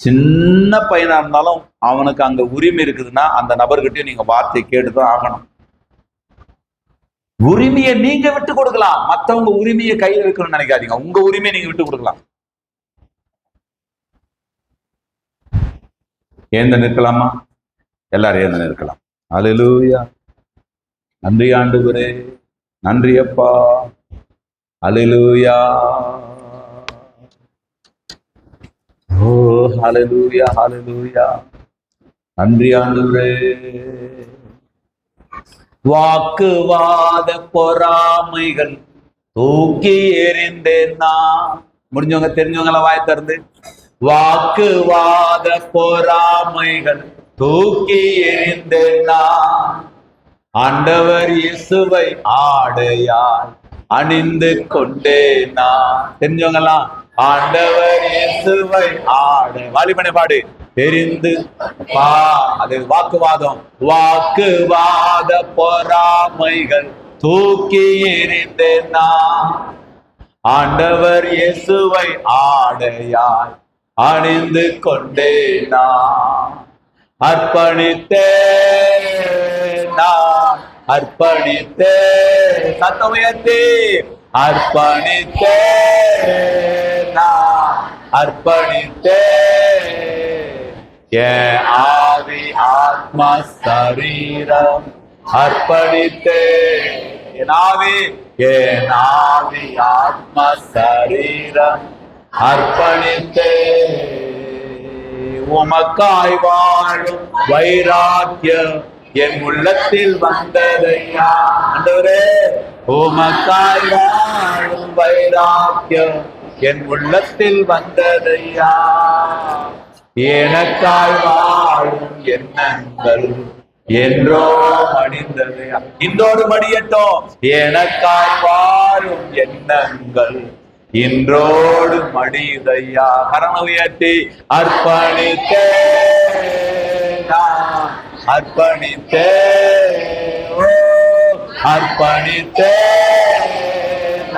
சின்ன பையனா இருந்தாலும் அவனுக்கு அங்க உரிமை இருக்குதுன்னா அந்த நபர்கிட்டயும் நீங்க வார்த்தை கேட்டுதான் ஆகணும். உரிமையை நீங்க விட்டு கொடுக்கலாம், மத்தவங்க உரிமையை கையில் வைக்கணும்னு நினைக்காதீங்க. உங்க உரிமையை நீங்க விட்டு கொடுக்கலாம். ஏந்த நிற்கலாமா? எல்லாரும் ஏந்த நிற்கலாம். அல்லேலூயா. நன்றி ஆண்டவரே, நன்றி அப்பா. அல்லேலூயா. ஓ ஹல்லேலூயா, ஹல்லேலூயா. நன்றி ஆண்டவரே. வாக்குவாத பொறாமைகள் தூக்கி எறிந்தேன்னா, முடிஞ்சவங்க தெரிஞ்சவங்கள வாய் திறந்து, வாக்குவாத பொறாமைகள் தூக்கி எறிந்தேன்னா, ஆண்டவர் இயேசுவை ஆடையால் அணிந்து கொண்டேனா. தெரிஞ்சவங்கலாம் ஆண்டவர் இயேசுவை ஆடை. வாலிபனை பாடு. தெரிந்து அது வாக்குவாதம் பொறாமைகள் தூக்கி எறிந்தேன் நான். ஆண்டவர் இயேசுவை ஆடையாய் அணிந்து கொண்டேன் நான். அர்ப்பணித்தேன் நான், அர்ப்பணித்தேன், சத்தம் உயர்த்தி அர்ப்பணித்தேன் நான், அர்ப்பணித்தேன் என் ஆவி ஆத்மா சரீரம் அர்ப்பணித்தேன். என் ஆவி ஆத்மா சரீரம் அர்ப்பணித்தேன். உமக்காய் வாழும் வைராக்கியம் என் உள்ளத்தில் வந்ததையா. ஆண்டவரே, உமக்காய் வாழும் வைராக்கியம் என் உள்ளத்தில் வந்ததையா. எனக்காய் வாழும் எண்ணங்கள் என்றோ மடிந்ததையா. இன்றோடு மடியட்டும். எனக்காய் வாழும் எண்ணங்கள் இன்றோடு மடியுதையா. கரண உயர்த்தி அர்ப்பணித்தேன் நான், அர்ப்பணித்தேன், அர்ப்பணித்தேன்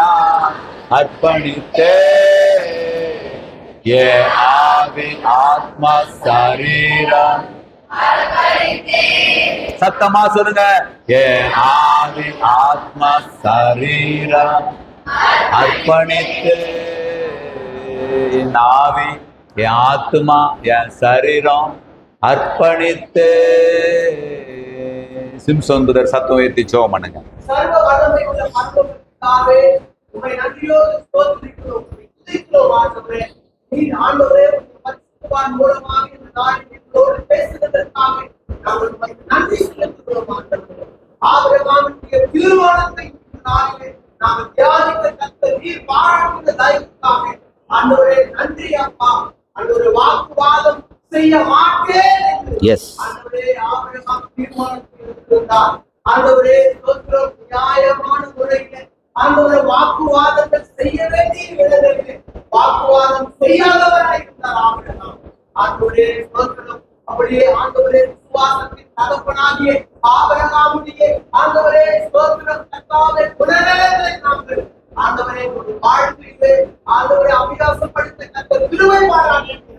நான், அர்ப்பணித்தேன் என் ஆவி ஆத்மா சரீரம். சத்தமா சொல்லுங்க. என் ஆவி ஆத்மா சரீரம் அர்ப்பணித்து. என் ஆவி, என் ஆத்மா, என் சரீரம் அர்ப்பணித்து. சிம்சோன் புதர் சத்தம் உயர்த்தி ஜெபம் பண்ணுங்க. சர்வ வல்லமை உள்ள பரலோகத்திலே உம்மை நன்றியோடு ஸ்தோத்திரிக்கிறோம். துதிக்கிறோம் ஆண்டவரே. நீர் ஆண்டவரே பரிசுத்தவான் மூலமாக இந்த நாளில் எங்களோடு பேசுவதற்காக நாங்கள் உமக்கு நன்றி செலுத்துகிறோம் ஆண்டவரே. ஆபிரகாமுடைய தீர்மானத்தை இந்த நாளிலே நாங்கள் தியானிக்க கத்த நீர் பாராட்டின தயவுக்காக ஆண்டவரே நன்றி அப்பா. ஆண்டவரே, வாக்குவாதம் செய்ய மாட்டேன் என்று ஆண்டவரே ஆபிரகாம் தீர்மானத்தை எடுத்திருந்தார். ஆண்டவரே ஸ்தோத்திரம். நியாயமான முறையில் ஆண்டவரே வாக்குவாதங்கள் செய்ய வேண்டிய இடங்களிலே வாக்குவாதம் செய்யாதவராய் இருந்தார் ஆபிரகாம். ஆண்டவரே ஸ்தோத்திரம். அப்படியே ஆண்டவரே விசுவாசத்தின் தகப்பனாகிய ஆபிரகாமுடைய ஆண்டவரே ஸ்தோத்திரம் கர்த்தாவே குணநலங்களை நாங்கள் ஆண்டவரே ஒரு வாழ்க்கையிலே ஆண்டவரே அபியாசப்படுத்த கத்த கிருபை பாராட்டுகிறோம்.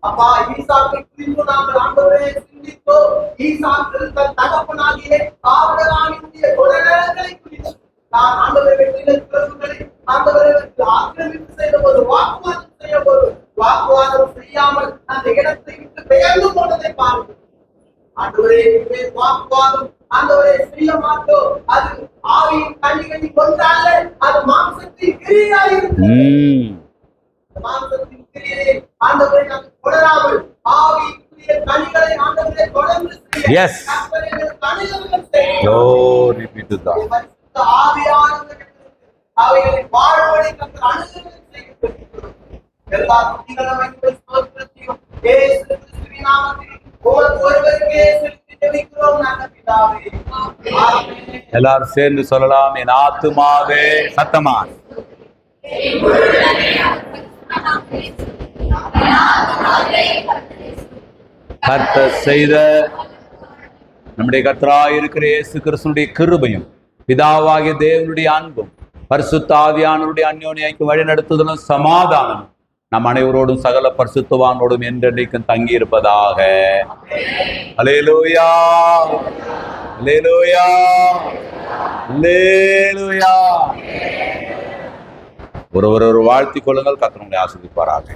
அப்பா, ஈசாக்கை குறித்து நாங்கள் ஆண்டவரே சிந்தித்தோம். ஈசாக்கு தன் தகப்பனாகிய ஆபிரகாமுடைய குணநலங்களை குறித்து நான் ஆண்டவரை நிலத்திறவுகளை ஆண்டவரை ஆக்கிரமிப்பு செய்த ஒரு வாக்குவாதம் செய்ய ஒரு வாக்குவாதம் செய்யாமல் அந்த இடத்தை விட்டு பெயர்ந்து போனதை பாருங்கள் ஆண்டவரே. வாக்குவாதம் ஆண்டவரை செய்ய மாட்டோம். அது ஆவியின் கண்ணிகளை கொண்டால அது மாம்சத்தின் கிரியாயிருக்கிறது. மாம்சத்தின் கிரியை ஆண்டவரை நாங்கள் தொடராமல் ஆவிக்குரிய கனிகளை ஆண்டவரை தொடர்ந்து செய்ய கனிகள் செய்ய ஆவியானவர்கள் அவைகளை வாழ்வதை கர்த்தர் அனுகிரகம் செய்கிறார். எல்லா துதிகளும் ஸ்தோத்திரத்தையும் இயேசு கிறிஸ்துவின் நாமத்தில் ஒருவருக்கே செலுத்தி ஜெபிக்கிறோம் நல்ல பிதாவே. ஆமென். எல்லாரும் சேர்ந்து சொல்லலாம். என் ஆத்துமாவே, சத்தமா கர்த்தர் செய்த நம்முடைய கர்த்தராயிருக்கிற இயேசு கிறிஸ்துவினுடைய கிருபையும் பிதாவாகிய தேவனுடைய அன்பும் பரிசுத்த ஆவியானவருடைய அந்யோன்யைக்கு வழி நடத்துதலும் சமாதானம் நம் அனைவரோடும் சகல பரிசுத்தவானோடும் என்றென்றைக்கும் தங்கி இருப்பதாக. அல்லேலூயா, அல்லேலூயா, அல்லேலூயா. ஒருவர் வாழ்த்திக் கொள்ளுங்கள். கர்த்தர் உங்களை ஆசீர்வதிப்பாராக.